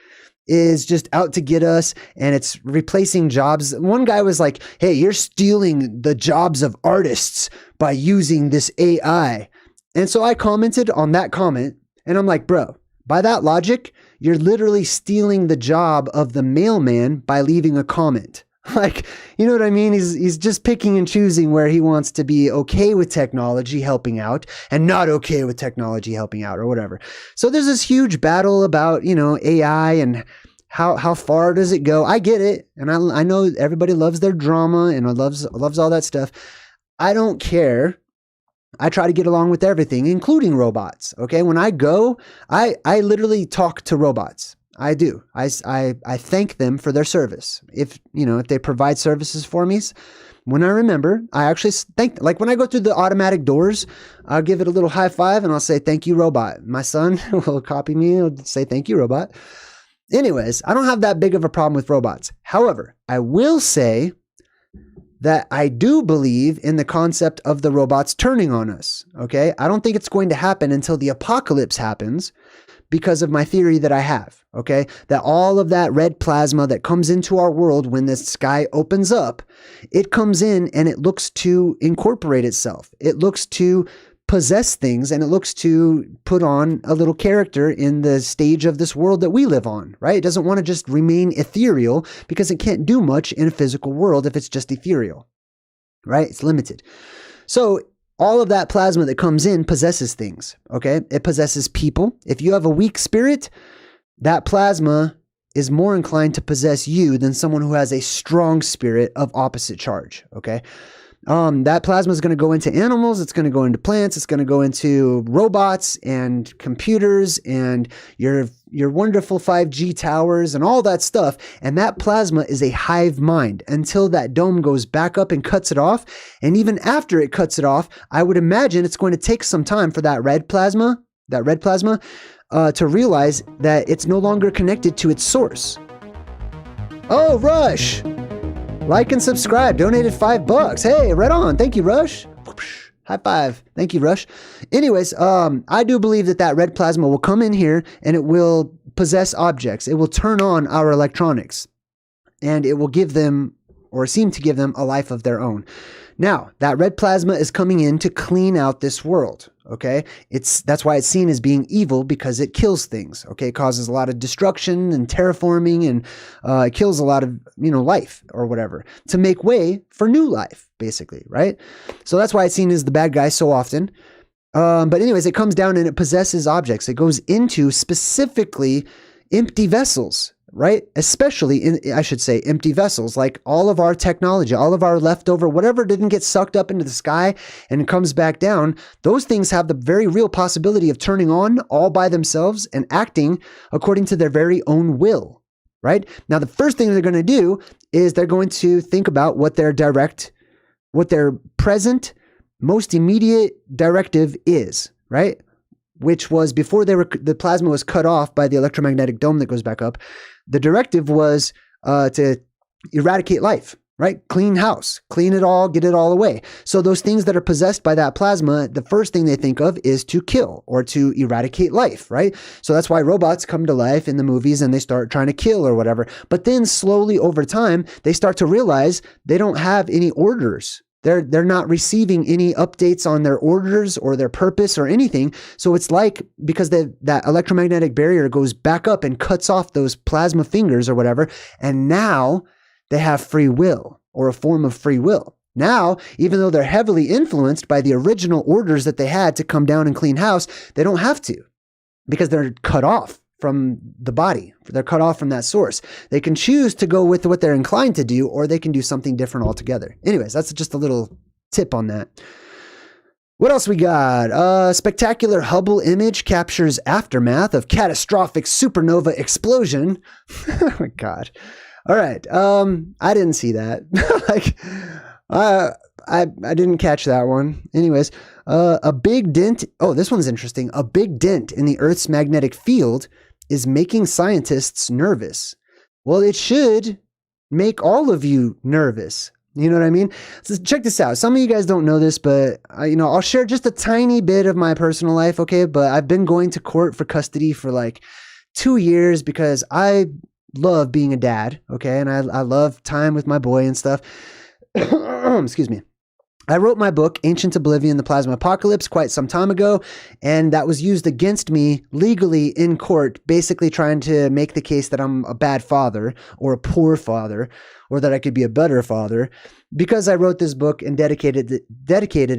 is just out to get us and it's replacing jobs. One guy was like, hey, you're stealing the jobs of artists by using this AI. And so I commented on that comment and I'm like, bro, by that logic, you're literally stealing the job of the mailman by leaving a comment. Like, you know what I mean? He's just picking and choosing where he wants to be okay with technology helping out and not okay with technology helping out or whatever. So there's this huge battle about, you know, AI and how far does it go? I get it. And I know everybody loves their drama and loves all that stuff. I don't care. I try to get along with everything, including robots. Okay. When I go, I literally talk to robots. I do. I thank them for their service. If they provide services for me, when I remember, I actually thank, like when I go through the automatic doors, I'll give it a little high five and I'll say, thank you, robot. My son will copy me. He'll say, thank you, robot. Anyways, I don't have that big of a problem with robots. However, I will say that I do believe in the concept of the robots turning on us. Okay. I don't think it's going to happen until the apocalypse happens, because of my theory that I have, okay? That all of that red plasma that comes into our world when the sky opens up, it comes in and it looks to incorporate itself. It looks to possess things and it looks to put on a little character in the stage of this world that we live on, right? It doesn't want to just remain ethereal because it can't do much in a physical world if it's just ethereal, right? It's limited. So all of that plasma that comes in possesses things, okay? It possesses people. If you have a weak spirit, that plasma is more inclined to possess you than someone who has a strong spirit of opposite charge, okay? That plasma is going to go into animals. It's going to go into plants. It's going to go into robots and computers and your wonderful 5G towers and all that stuff. And that plasma is a hive mind until that dome goes back up and cuts it off. And even after it cuts it off, I would imagine it's going to take some time for that red plasma to realize that it's no longer connected to its source. Oh, Rush! Like and subscribe. Donated $5. Hey, right on. Thank you, Rush. High five. Thank you, Rush. Anyways, I do believe that red plasma will come in here and it will possess objects. It will turn on our electronics and it will give them, or seem to give them, a life of their own. Now, that red plasma is coming in to clean out this world, okay? That's why it's seen as being evil, because it kills things, okay? It causes a lot of destruction and terraforming, and it kills a lot of, life or whatever to make way for new life, basically, right? So that's why it's seen as the bad guy so often. But anyways, it comes down and it possesses objects. It goes into specifically empty vessels, right? Especially empty vessels, like all of our technology, all of our leftover, whatever didn't get sucked up into the sky and comes back down. Those things have the very real possibility of turning on all by themselves and acting according to their very own will, right? Now, the first thing they're going to do is they're going to think about what their present, most immediate directive is, right? Which was before the plasma was cut off by the electromagnetic dome that goes back up. The directive was to eradicate life, right? Clean house, clean it all, get it all away. So those things that are possessed by that plasma, the first thing they think of is to kill or to eradicate life, right? So that's why robots come to life in the movies and they start trying to kill or whatever. But then slowly over time, they start to realize they don't have any orders. They're not receiving any updates on their orders or their purpose or anything. So it's like, because that electromagnetic barrier goes back up and cuts off those plasma fingers or whatever. And now they have free will, or a form of free will. Now, even though they're heavily influenced by the original orders that they had to come down and clean house, they don't have to, because they're cut off from the body. They're cut off from that source. They can choose to go with what they're inclined to do, or they can do something different altogether. Anyways, that's just a little tip on that. What else we got? Spectacular Hubble image captures aftermath of catastrophic supernova explosion. Oh my God. All right. I didn't see that. I didn't catch that one. Anyways, a big dent. Oh, this one's interesting. A big dent in the Earth's magnetic field is making scientists nervous. Well, it should make all of you nervous. You know what I mean? So check this out. Some of you guys don't know this, but I'll share just a tiny bit of my personal life. Okay. But I've been going to court for custody for like 2 years because I love being a dad, okay? And I love time with my boy and stuff. Excuse me. I wrote my book, Ancient Oblivion, The Plasma Apocalypse, quite some time ago, and that was used against me legally in court, basically trying to make the case that I'm a bad father or a poor father, or that I could be a better father, because I wrote this book and dedicated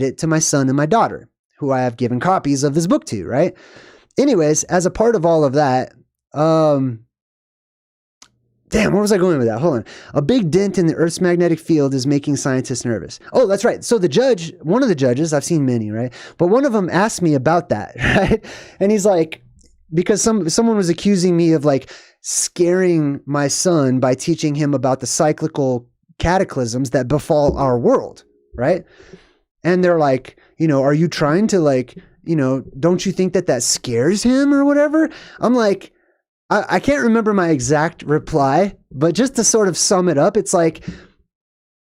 it to my son and my daughter, who I have given copies of this book to, right? Anyways, as a part of all of that, damn, where was I going with that? Hold on. A big dent in the Earth's magnetic field is making scientists nervous. Oh, that's right. So the judge, one of the judges, I've seen many, right? But one of them asked me about that, right? And he's like, because someone was accusing me of like scaring my son by teaching him about the cyclical cataclysms that befall our world, right? And they're like, are you trying to like, don't you think that scares him or whatever? I'm like, I can't remember my exact reply, but just to sort of sum it up, it's like,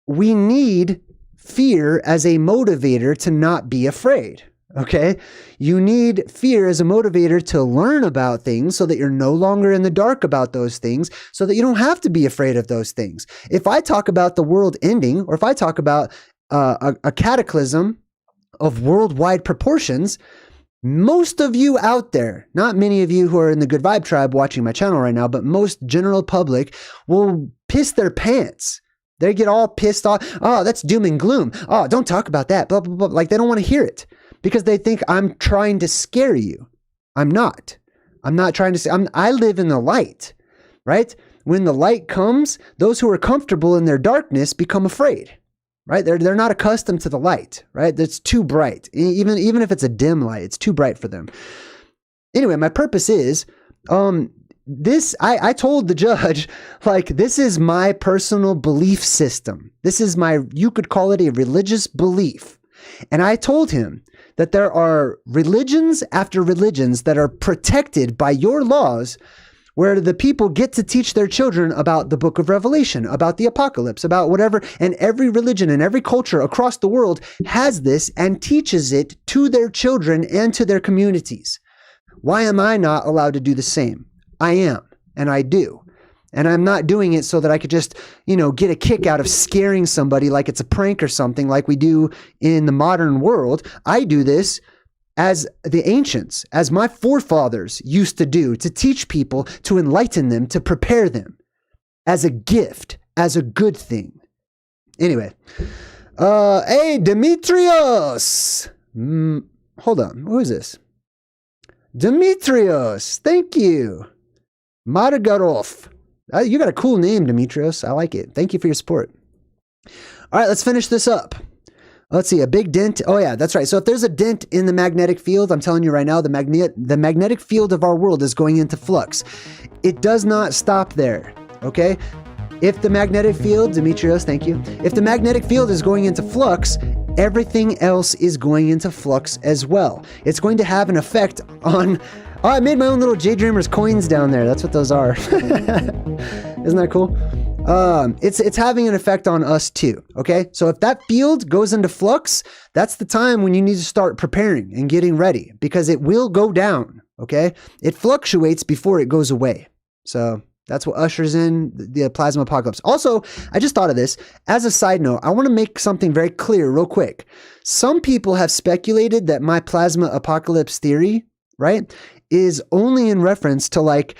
we need fear as a motivator to not be afraid, okay? You need fear as a motivator to learn about things so that you're no longer in the dark about those things, so that you don't have to be afraid of those things. If I talk about the world ending, or if I talk about a cataclysm of worldwide proportions, most of you out there, not many of you who are in the Good Vibe Tribe watching my channel right now, but most general public will piss their pants. They get all pissed off. Oh, that's doom and gloom. Oh, don't talk about that. Blah, blah, blah. Like they don't want to hear it because they think I'm trying to scare you. I'm not. I'm not trying to. I live in the light, right? When the light comes, those who are comfortable in their darkness become afraid. Right? They're not accustomed to the light, right? It's too bright. Even if it's a dim light, it's too bright for them. Anyway, my purpose is, I told the judge, like, this is my personal belief system. This is you could call it a religious belief. And I told him that there are religions after religions that are protected by your laws, where the people get to teach their children about the book of Revelation, about the apocalypse, about whatever. And every religion and every culture across the world has this and teaches it to their children and to their communities. Why am I not allowed to do the same? I am, and I do. And I'm not doing it so that I could just, get a kick out of scaring somebody like it's a prank or something like we do in the modern world. I do this as the ancients, as my forefathers used to do, to teach people, to enlighten them, to prepare them as a gift, as a good thing. Anyway, hey, Demetrios. Hold on, who is this? Demetrios, thank you. Margarov. You got a cool name, Demetrios. I like it. Thank you for your support. All right, let's finish this up. Let's see, a big dent. Oh yeah, that's right. So if there's a dent in the magnetic field, I'm telling you right now, the magnetic field of our world is going into flux. It does not stop there, okay? If the magnetic field, Demetrios, thank you. If the magnetic field is going into flux, everything else is going into flux as well. It's going to have an effect on... Oh, I made my own little JayDreamerZ coins down there. That's what those are. Isn't that cool? it's having an effect on us too. Okay. So if that field goes into flux, that's the time when you need to start preparing and getting ready, because it will go down. Okay. It fluctuates before it goes away. So that's what ushers in the plasma apocalypse. Also, I just thought of this as a side note. I want to make something very clear real quick. Some people have speculated that my plasma apocalypse theory, right, is only in reference to like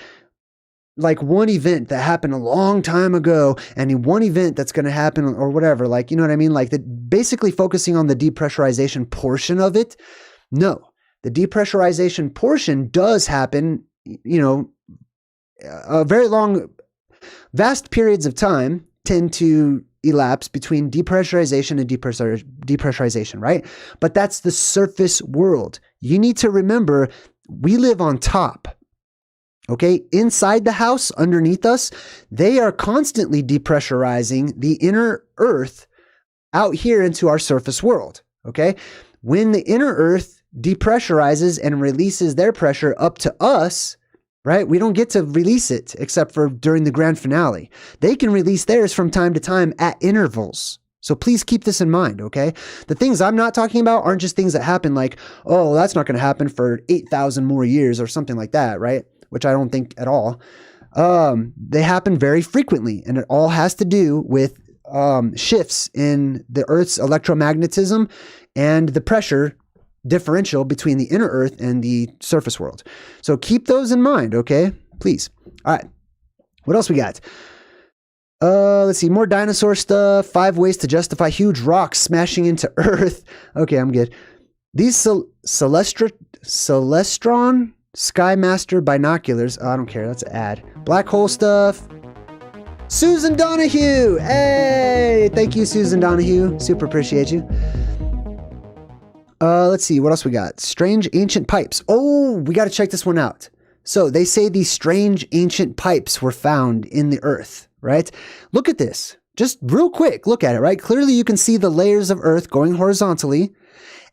one event that happened a long time ago and one event that's going to happen or whatever. Like, you know what I mean? Like basically focusing on the depressurization portion of it. No, the depressurization portion does happen, you know, a very long, vast periods of time tend to elapse between depressurization and depressurization, right? But that's the surface world. You need to remember we live on top. Okay, inside the house, underneath us, they are constantly depressurizing the inner earth out here into our surface world. Okay, when the inner earth depressurizes and releases their pressure up to us, right? We don't get to release it except for during the grand finale. They can release theirs from time to time at intervals. So please keep this in mind, okay? The things I'm not talking about aren't just things that happen like, oh, that's not going to happen for 8,000 more years or something like that, right? Which I don't think at all. They happen very frequently, and it all has to do with shifts in the Earth's electromagnetism and the pressure differential between the inner Earth and the surface world. So keep those in mind, okay? Please. All right. What else we got? Let's see. More dinosaur stuff. 5 ways to justify huge rocks smashing into Earth. Okay, I'm good. These Celestron Skymaster binoculars. Oh, I don't care. That's an ad. Black hole stuff. Susan Donahue. Hey, thank you, Susan Donahue. Super appreciate you. Let's see. What else we got? Strange ancient pipes. Oh, we got to check this one out. So they say these strange ancient pipes were found in the earth, right? Look at this. Just real quick, look at it, right? Clearly you can see the layers of earth going horizontally.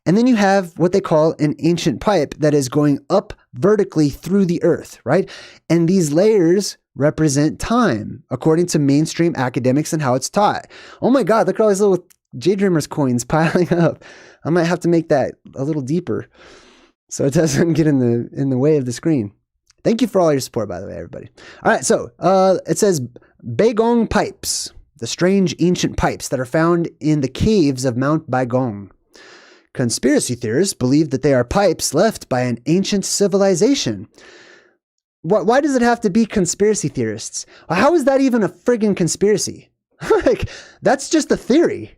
And then you have what they call an ancient pipe that is going up vertically through the earth, right? And these layers represent time, according to mainstream academics and how it's taught. Oh my God, look at all these little JayDreamerZ coins piling up. I might have to make that a little deeper so it doesn't get in the way of the screen. Thank you for all your support, by the way, everybody. All right, so it says Baigong pipes, the strange ancient pipes that are found in the caves of Mount Baigong. Conspiracy theorists believe that they are pipes left by an ancient civilization. Why does it have to be conspiracy theorists? How is that even a friggin' conspiracy? Like, that's just a theory.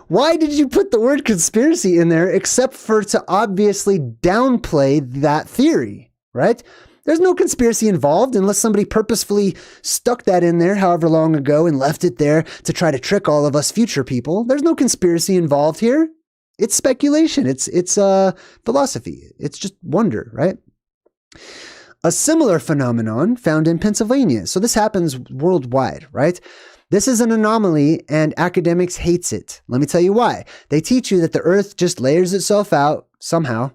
Why did you put the word conspiracy in there except for to obviously downplay that theory, right? There's no conspiracy involved unless somebody purposefully stuck that in there however long ago and left it there to try to trick all of us future people. There's no conspiracy involved here. It's speculation. It's philosophy. It's just wonder, right? A similar phenomenon found in Pennsylvania. So this happens worldwide, right? This is an anomaly and academics hates it. Let me tell you why. They teach you that the earth just layers itself out somehow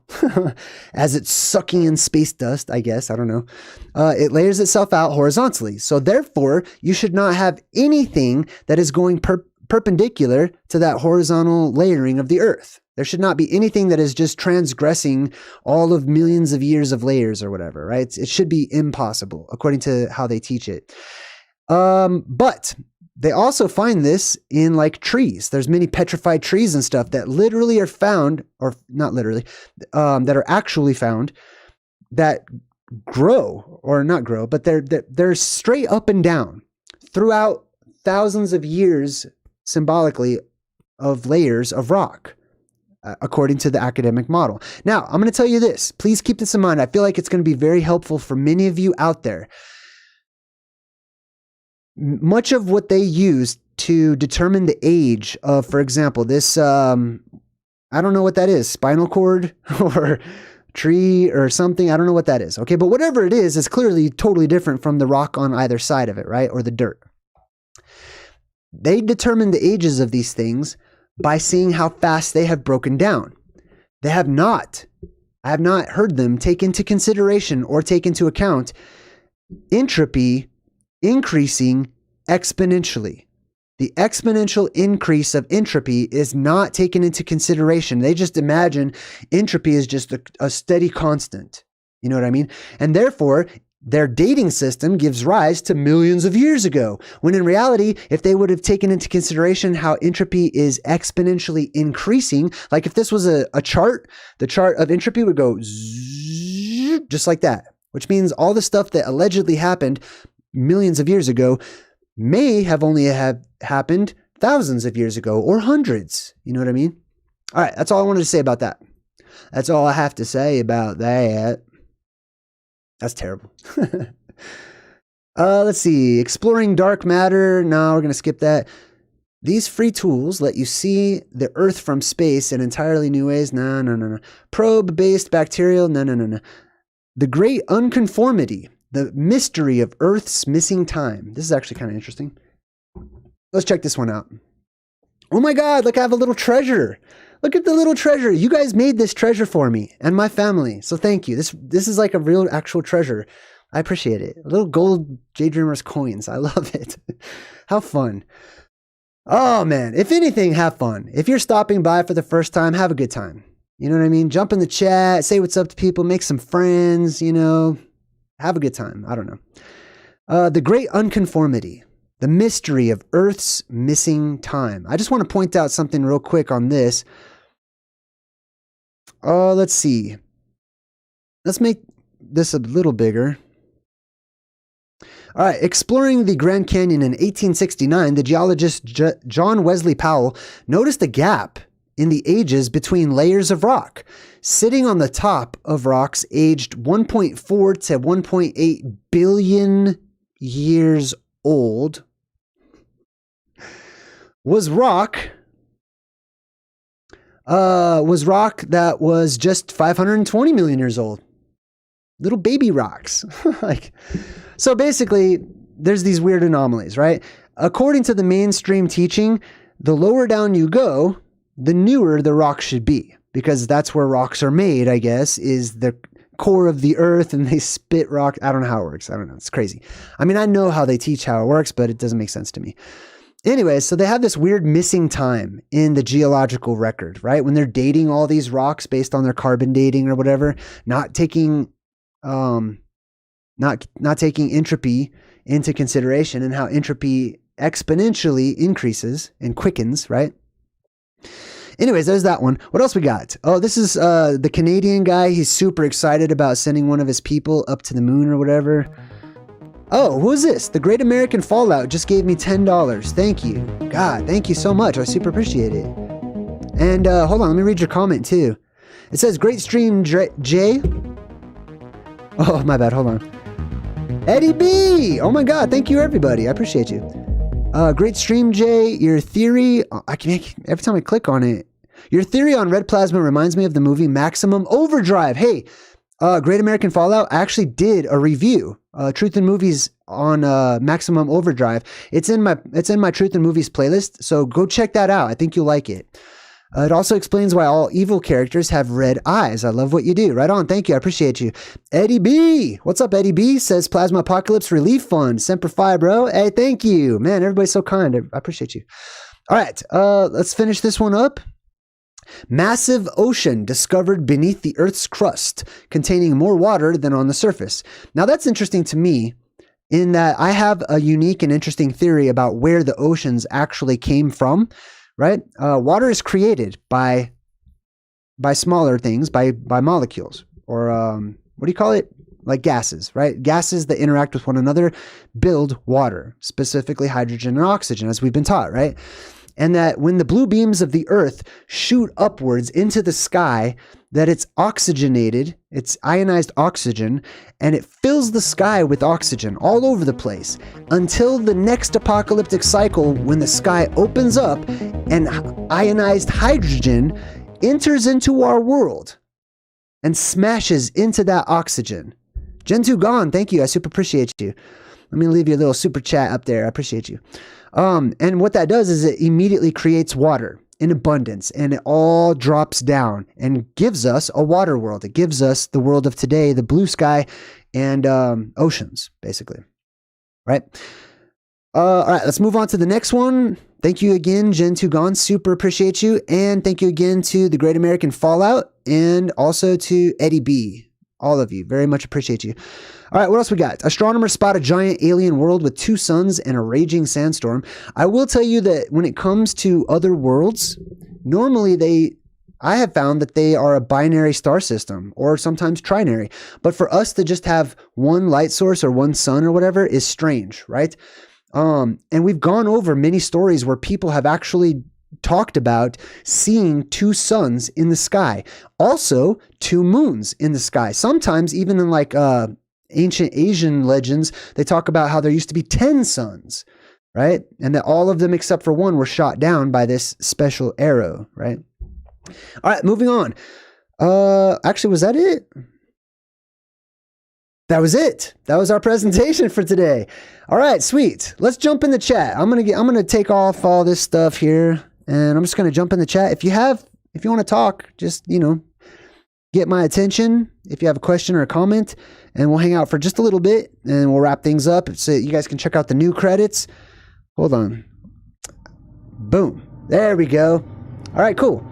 as it's sucking in space dust, I guess. I don't know. It layers itself out horizontally. So therefore, you should not have anything that is going perpendicular to that horizontal layering of the earth. There should not be anything that is just transgressing all of millions of years of layers or whatever, right? It should be impossible according to how they teach it. But they also find this in like trees. There's many petrified trees and stuff that literally are found, or not literally, that are actually found that grow or not grow, but they're straight up and down throughout thousands of years symbolically of layers of rock, according to the academic model. Now, I'm going to tell you this. Please keep this in mind. I feel like it's going to be very helpful for many of you out there. Much of what they use to determine the age of, for example, this, I don't know what that is, spinal cord or tree or something. I don't know what that is. Okay, but whatever it is clearly totally different from the rock on either side of it, right? Or the dirt. They determine the ages of these things by seeing how fast they have broken down. I have not heard them take into consideration or take into account entropy increasing exponentially. The exponential increase of entropy is not taken into consideration. They just imagine entropy is just a steady constant. You know what I mean? And therefore, their dating system gives rise to millions of years ago, when in reality, if they would have taken into consideration how entropy is exponentially increasing, like if this was a chart, the chart of entropy would go zzz, just like that, which means all the stuff that allegedly happened millions of years ago may have only happened thousands of years ago or hundreds. You know what I mean? All right, that's all I wanted to say about that. That's all I have to say about that. That's terrible. Let's see. Exploring dark matter. No, we're going to skip that. These free tools let you see the Earth from space in entirely new ways. No. Probe-based bacterial. No. The great unconformity. The mystery of Earth's missing time. This is actually kind of interesting. Let's check this one out. Oh my God, look, I have a little treasure. Look at the little treasure. You guys made this treasure for me and my family. So thank you. This is like a real actual treasure. I appreciate it. A little gold JayDreamerZ coins. I love it. How fun. Oh man, if anything, have fun. If you're stopping by for the first time, have a good time. You know what I mean? Jump in the chat, say what's up to people, make some friends, you know. Have a good time. I don't know. The great unconformity. The mystery of Earth's missing time. I just want to point out something real quick on this. Let's see. Let's make this a little bigger. All right. Exploring the Grand Canyon in 1869, the geologist John Wesley Powell noticed a gap in the ages between layers of rock. Sitting on the top of rocks aged 1.4 to 1.8 billion years old was rock that was just 520 million years old. Little baby rocks. So basically, there's these weird anomalies, right? According to the mainstream teaching, the lower down you go, the newer the rock should be, because that's where rocks are made, I guess, is the core of the earth, and they spit rock. I don't know how it works. I don't know. It's crazy. I mean, I know how they teach how it works, but it doesn't make sense to me. Anyway, so they have this weird missing time in the geological record, right? When they're dating all these rocks based on their carbon dating or whatever, not taking entropy into consideration, and how entropy exponentially increases and quickens, right? Anyways, there's that one. What else we got? Oh, this is the Canadian guy. He's super excited about sending one of his people up to the moon or whatever. Oh, who is this? The Great American Fallout just gave me $10. Thank you. God, thank you so much. I super appreciate it. And hold on, let me read your comment too. It says, great stream, Jay. Oh, my bad. Hold on. Eddie B. Oh my God. Thank you, everybody. I appreciate you. Great stream, Jay. Your theory, every time I click on it, your theory on red plasma reminds me of the movie Maximum Overdrive. Hey, Great American Fallout, I actually did a review, Truth in Movies on Maximum Overdrive. It's in my Truth in Movies playlist, so go check that out. I think you'll like it. It also explains why all evil characters have red eyes. I love what you do. Right on. Thank you. I appreciate you. Eddie B. What's up, Eddie B? Says Plasma Apocalypse Relief Fund. Semper Fi, bro. Hey, thank you. Man, everybody's so kind. I appreciate you. All right. Let's finish this one up. Massive ocean discovered beneath the Earth's crust, containing more water than on the surface. Now, that's interesting to me in that I have a unique and interesting theory about where the oceans actually came from. Right? Water is created by smaller things, by molecules, or what do you call it? Like gases, right? Gases that interact with one another build water, specifically hydrogen and oxygen, as we've been taught, right? And that when the blue beams of the Earth shoot upwards into the sky, that it's oxygenated, it's ionized oxygen, and it fills the sky with oxygen all over the place until the next apocalyptic cycle, when the sky opens up and ionized hydrogen enters into our world and smashes into that oxygen. Gentoo Gone, thank you. I super appreciate you. Let me leave you a little super chat up there. I appreciate you. And what that does is it immediately creates water in abundance, and it all drops down and gives us a water world. It gives us the world of today, the blue sky and oceans, basically. Right? All right, let's move on to the next one. Thank you again, Gen2Gon. Super appreciate you. And thank you again to the Great American Fallout and also to Eddie B. All of you. Very much appreciate you. All right, what else we got? Astronomers spot a giant alien world with 2 suns and a raging sandstorm. I will tell you that when it comes to other worlds, normally I have found that they are a binary star system or sometimes trinary. But for us to just have one light source or one sun or whatever is strange, right? And we've gone over many stories where people have actually talked about seeing 2 suns in the sky. Also, 2 moons in the sky. Sometimes even in like ancient Asian legends, they talk about how there used to be 10 suns, right? And that all of them except for one were shot down by this special arrow, right? All right, moving on. Actually, was that it? That was it. That was our presentation for today. All right, sweet. Let's jump in the chat. I'm gonna take off all this stuff here, and I'm just gonna jump in the chat. If you want to talk, just get my attention. If you have a question or a comment, and we'll hang out for just a little bit, and we'll wrap things up so you guys can check out the new credits. Hold on. Boom. There we go. All right, cool.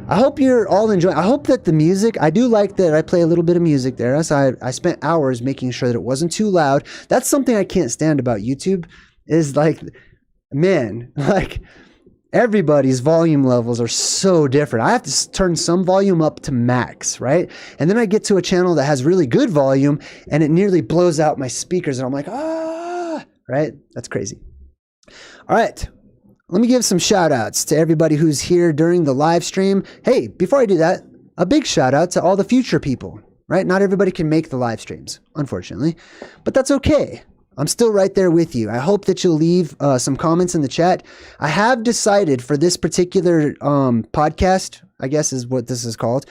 I hope you're all enjoying. I hope that the music, I do like that I play a little bit of music there. So I spent hours making sure that it wasn't too loud. That's something I can't stand about YouTube is like, man, like everybody's volume levels are so different. I have to turn some volume up to max, right? And then I get to a channel that has really good volume and it nearly blows out my speakers and I'm like, right? That's crazy. All right. Let me give some shout outs to everybody who's here during the live stream. Hey, before I do that, a big shout out to all the future people, right? Not everybody can make the live streams, unfortunately, but that's okay. I'm still right there with you. I hope that you'll leave some comments in the chat. I have decided for this particular podcast, I guess is what this is called.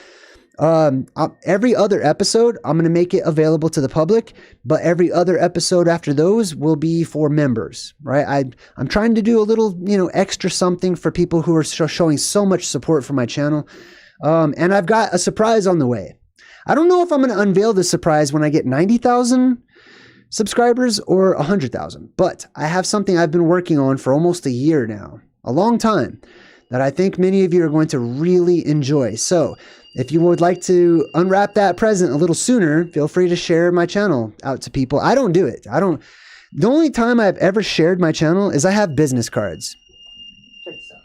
Every other episode, I'm going to make it available to the public, but every other episode after those will be for members, right? I'm trying to do a little, extra something for people who are showing so much support for my channel. And I've got a surprise on the way. I don't know if I'm going to unveil this surprise when I get 90,000 subscribers or 100,000, but I have something I've been working on for almost a year now, a long time, that I think many of you are going to really enjoy. So if you would like to unwrap that present a little sooner, feel free to share my channel out to people. I don't do it. The only time I've ever shared my channel is I have business cards. Check this out.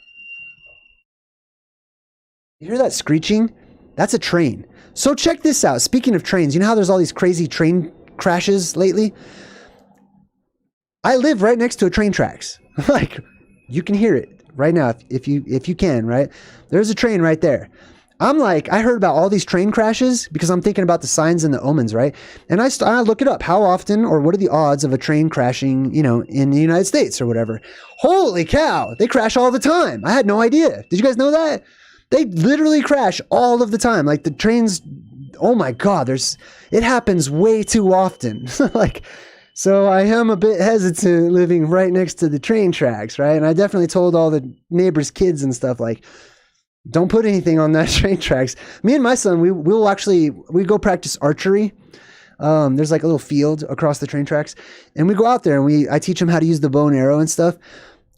You hear that screeching? That's a train. So check this out. Speaking of trains, you know how there's all these crazy train crashes lately? I live right next to a train tracks. Like, you can hear it right now if you can, right? There's a train right there. I'm like, I heard about all these train crashes because I'm thinking about the signs in the Omens, right? And I look it up. How often or what are the odds of a train crashing, in the United States or whatever? Holy cow, they crash all the time. I had no idea. Did you guys know that? They literally crash all of the time. Like the trains, oh my God, it happens way too often. So I am a bit hesitant living right next to the train tracks, right? And I definitely told all the neighbors' kids and stuff like, don't put anything on that train tracks. Me and my son, we go practice archery. There's like a little field across the train tracks, and we go out there and I teach him how to use the bow and arrow and stuff.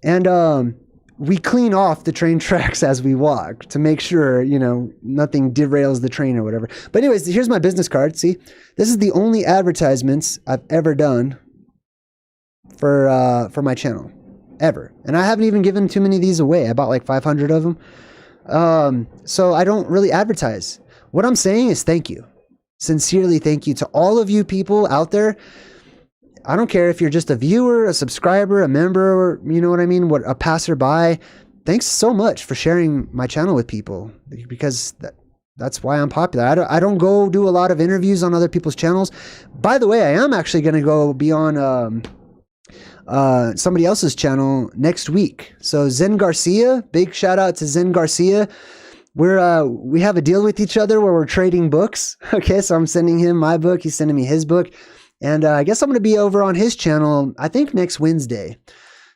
And we clean off the train tracks as we walk to make sure, nothing derails the train or whatever. But anyways, here's my business card. See, this is the only advertisements I've ever done for my channel ever. And I haven't even given too many of these away. I bought like 500 of them. So I don't really advertise. What I'm saying is thank you. Sincerely, thank you to all of you people out there. I don't care if you're just a viewer, a subscriber, a member, or you know what I mean, a passerby. Thanks so much for sharing my channel with people because that's why I'm popular. I don't go do a lot of interviews on other people's channels. By the way, I am actually going to go be on somebody else's channel next week. So Zen Garcia, big shout out to Zen Garcia. We have a deal with each other where we're trading books. Okay, so I'm sending him my book, he's sending me his book, and I guess I'm going to be over on his channel, I think next Wednesday.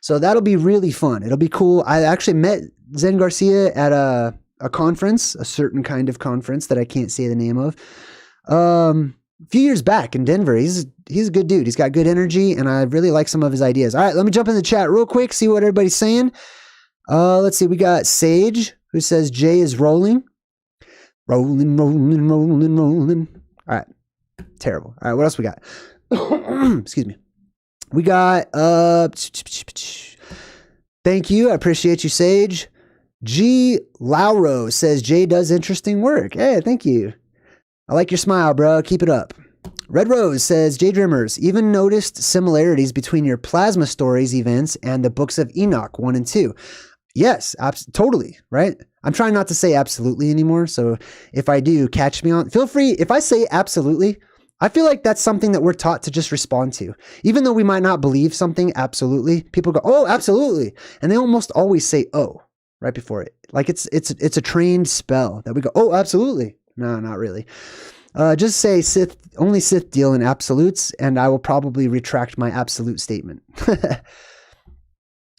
So that'll be really fun. It'll be cool. I actually met Zen Garcia at a conference, a certain kind of conference that I can't say the name of. few years back in Denver. He's a good dude. He's got good energy, and I really like some of his ideas. All right, let me jump in the chat real quick, see what everybody's saying. Let's see. We got Sage, who says Jay is rolling. Rolling, rolling, rolling, rolling. All right. Terrible. All right, what else we got? Excuse me. We got, thank you. I appreciate you, Sage. G. Lauro says Jay does interesting work. Hey, thank you. I like your smile, bro. Keep it up. Red Rose says, JayDreamerZ, even noticed similarities between your Plasma Stories events and the Books of Enoch 1 and 2. Yes, totally, right? I'm trying not to say absolutely anymore, so if I do, catch me on. Feel free, if I say absolutely, I feel like that's something that we're taught to just respond to. Even though we might not believe something absolutely, people go, oh, absolutely. And they almost always say, oh, right before it. Like it's a trained spell that we go, oh, absolutely. No, not really. Just say only Sith deal in absolutes, and I will probably retract my absolute statement.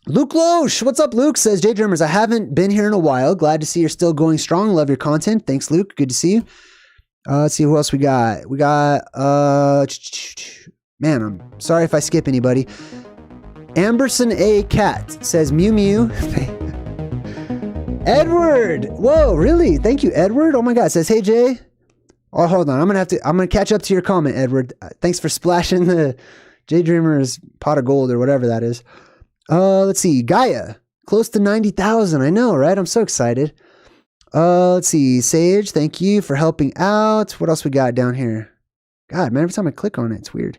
Luke Loesch, what's up, Luke? Says, JayDreamerZ, I haven't been here in a while. Glad to see you're still going strong. Love your content. Thanks, Luke. Good to see you. Let's see who else we got. We got, man, I'm sorry if I skip anybody. Amberson A. Cat says, Mew Mew. Edward. Whoa, really? Thank you, Edward. Oh my God. Says, hey, Jay. Oh, hold on. I'm going to catch up to your comment, Edward. Thanks for splashing the JayDreamerZ pot of gold or whatever that is. Let's see. Gaia. Close to 90,000. I know, right? I'm so excited. Let's see. Sage, thank you for helping out. What else we got down here? God, man, every time I click on it, it's weird.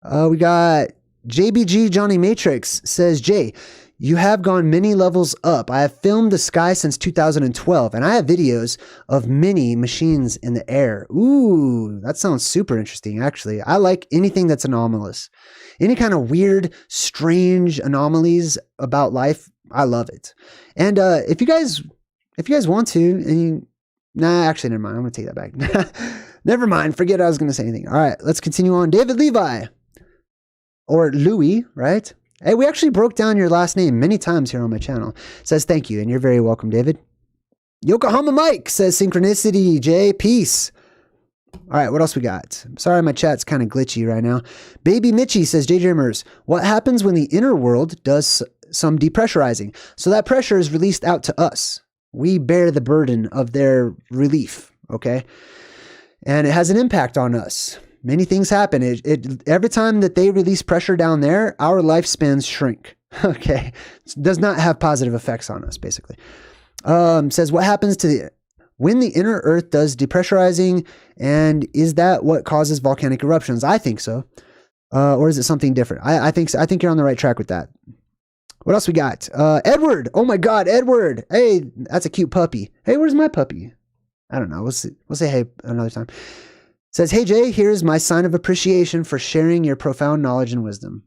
We got JBG Johnny Matrix says, Jay, you have gone many levels up. I have filmed the sky since 2012, and I have videos of many machines in the air. Ooh, that sounds super interesting, actually. I like anything that's anomalous. Any kind of weird, strange anomalies about life, I love it. And if you guys want to, and nah, actually, never mind. I'm going to take that back. Never mind. Forget I was going to say anything. All right, let's continue on. David Levi, or Louis, right? Hey, we actually broke down your last name many times here on my channel. Says thank you, and you're very welcome, David. Yokohama Mike says synchronicity, Jay, peace. All right, what else we got? Sorry, my chat's kind of glitchy right now. Baby Mitchie says, JayDreamerZ, what happens when the inner world does some depressurizing? So that pressure is released out to us. We bear the burden of their relief, okay? And it has an impact on us. Many things happen. Every time that they release pressure down there, our lifespans shrink. Okay, it does not have positive effects on us, basically. Says what happens to when the inner Earth does depressurizing, and is that what causes volcanic eruptions? I think so, or is it something different? I think so. I think you're on the right track with that. What else we got? Edward. Oh my God, Edward. Hey, that's a cute puppy. Hey, where's my puppy? I don't know. We'll say hey another time. Says, hey, Jay, here's my sign of appreciation for sharing your profound knowledge and wisdom.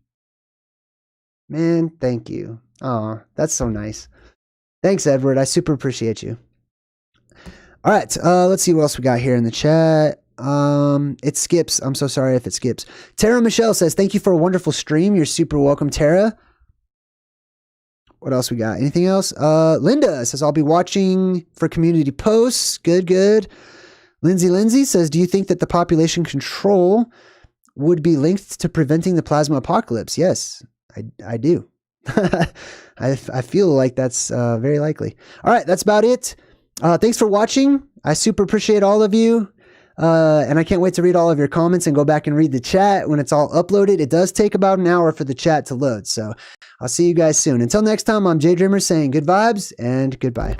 Man, thank you. Oh, that's so nice. Thanks, Edward. I super appreciate you. All right, let's see what else we got here in the chat. It skips. I'm so sorry if it skips. Tara Michelle says, thank you for a wonderful stream. You're super welcome, Tara. What else we got? Anything else? Linda says, I'll be watching for community posts. Good, good. Lindsay says, do you think that the population control would be linked to preventing the plasma apocalypse? Yes, I do. I feel like that's very likely. All right, that's about it. Thanks for watching. I super appreciate all of you. And I can't wait to read all of your comments and go back and read the chat when it's all uploaded. It does take about an hour for the chat to load. So I'll see you guys soon. Until next time, I'm JayDreamerZ saying good vibes and goodbye.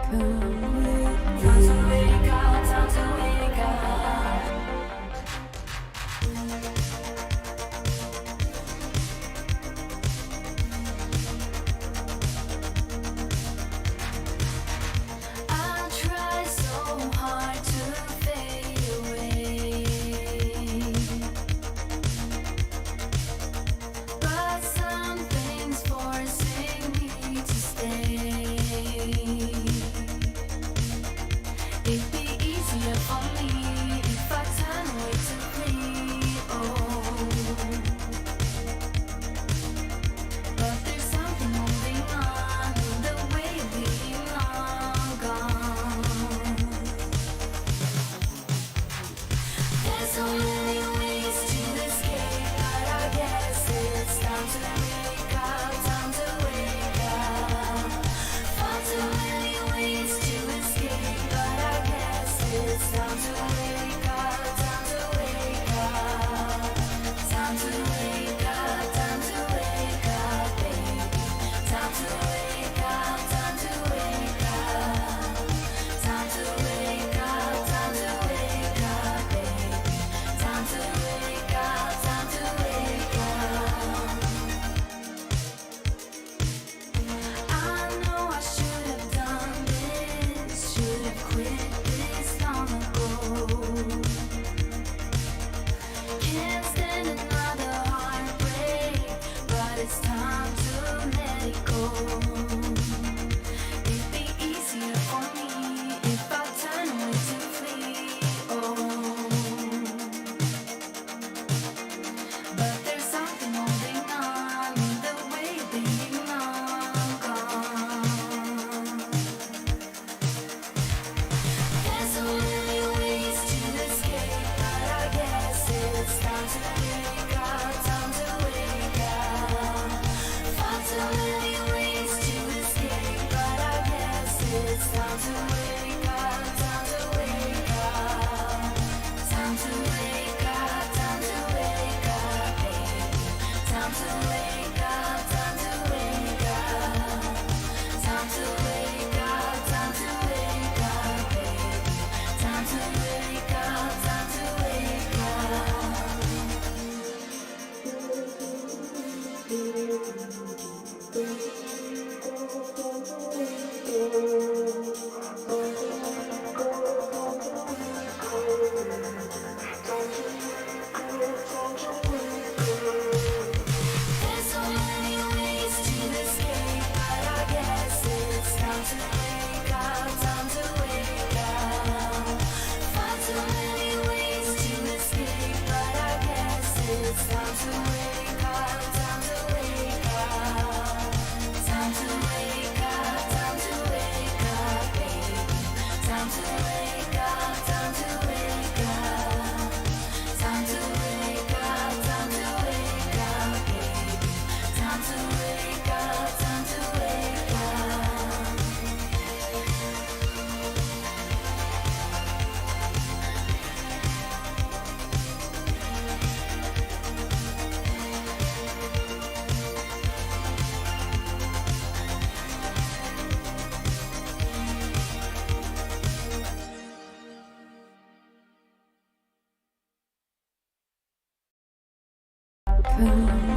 Come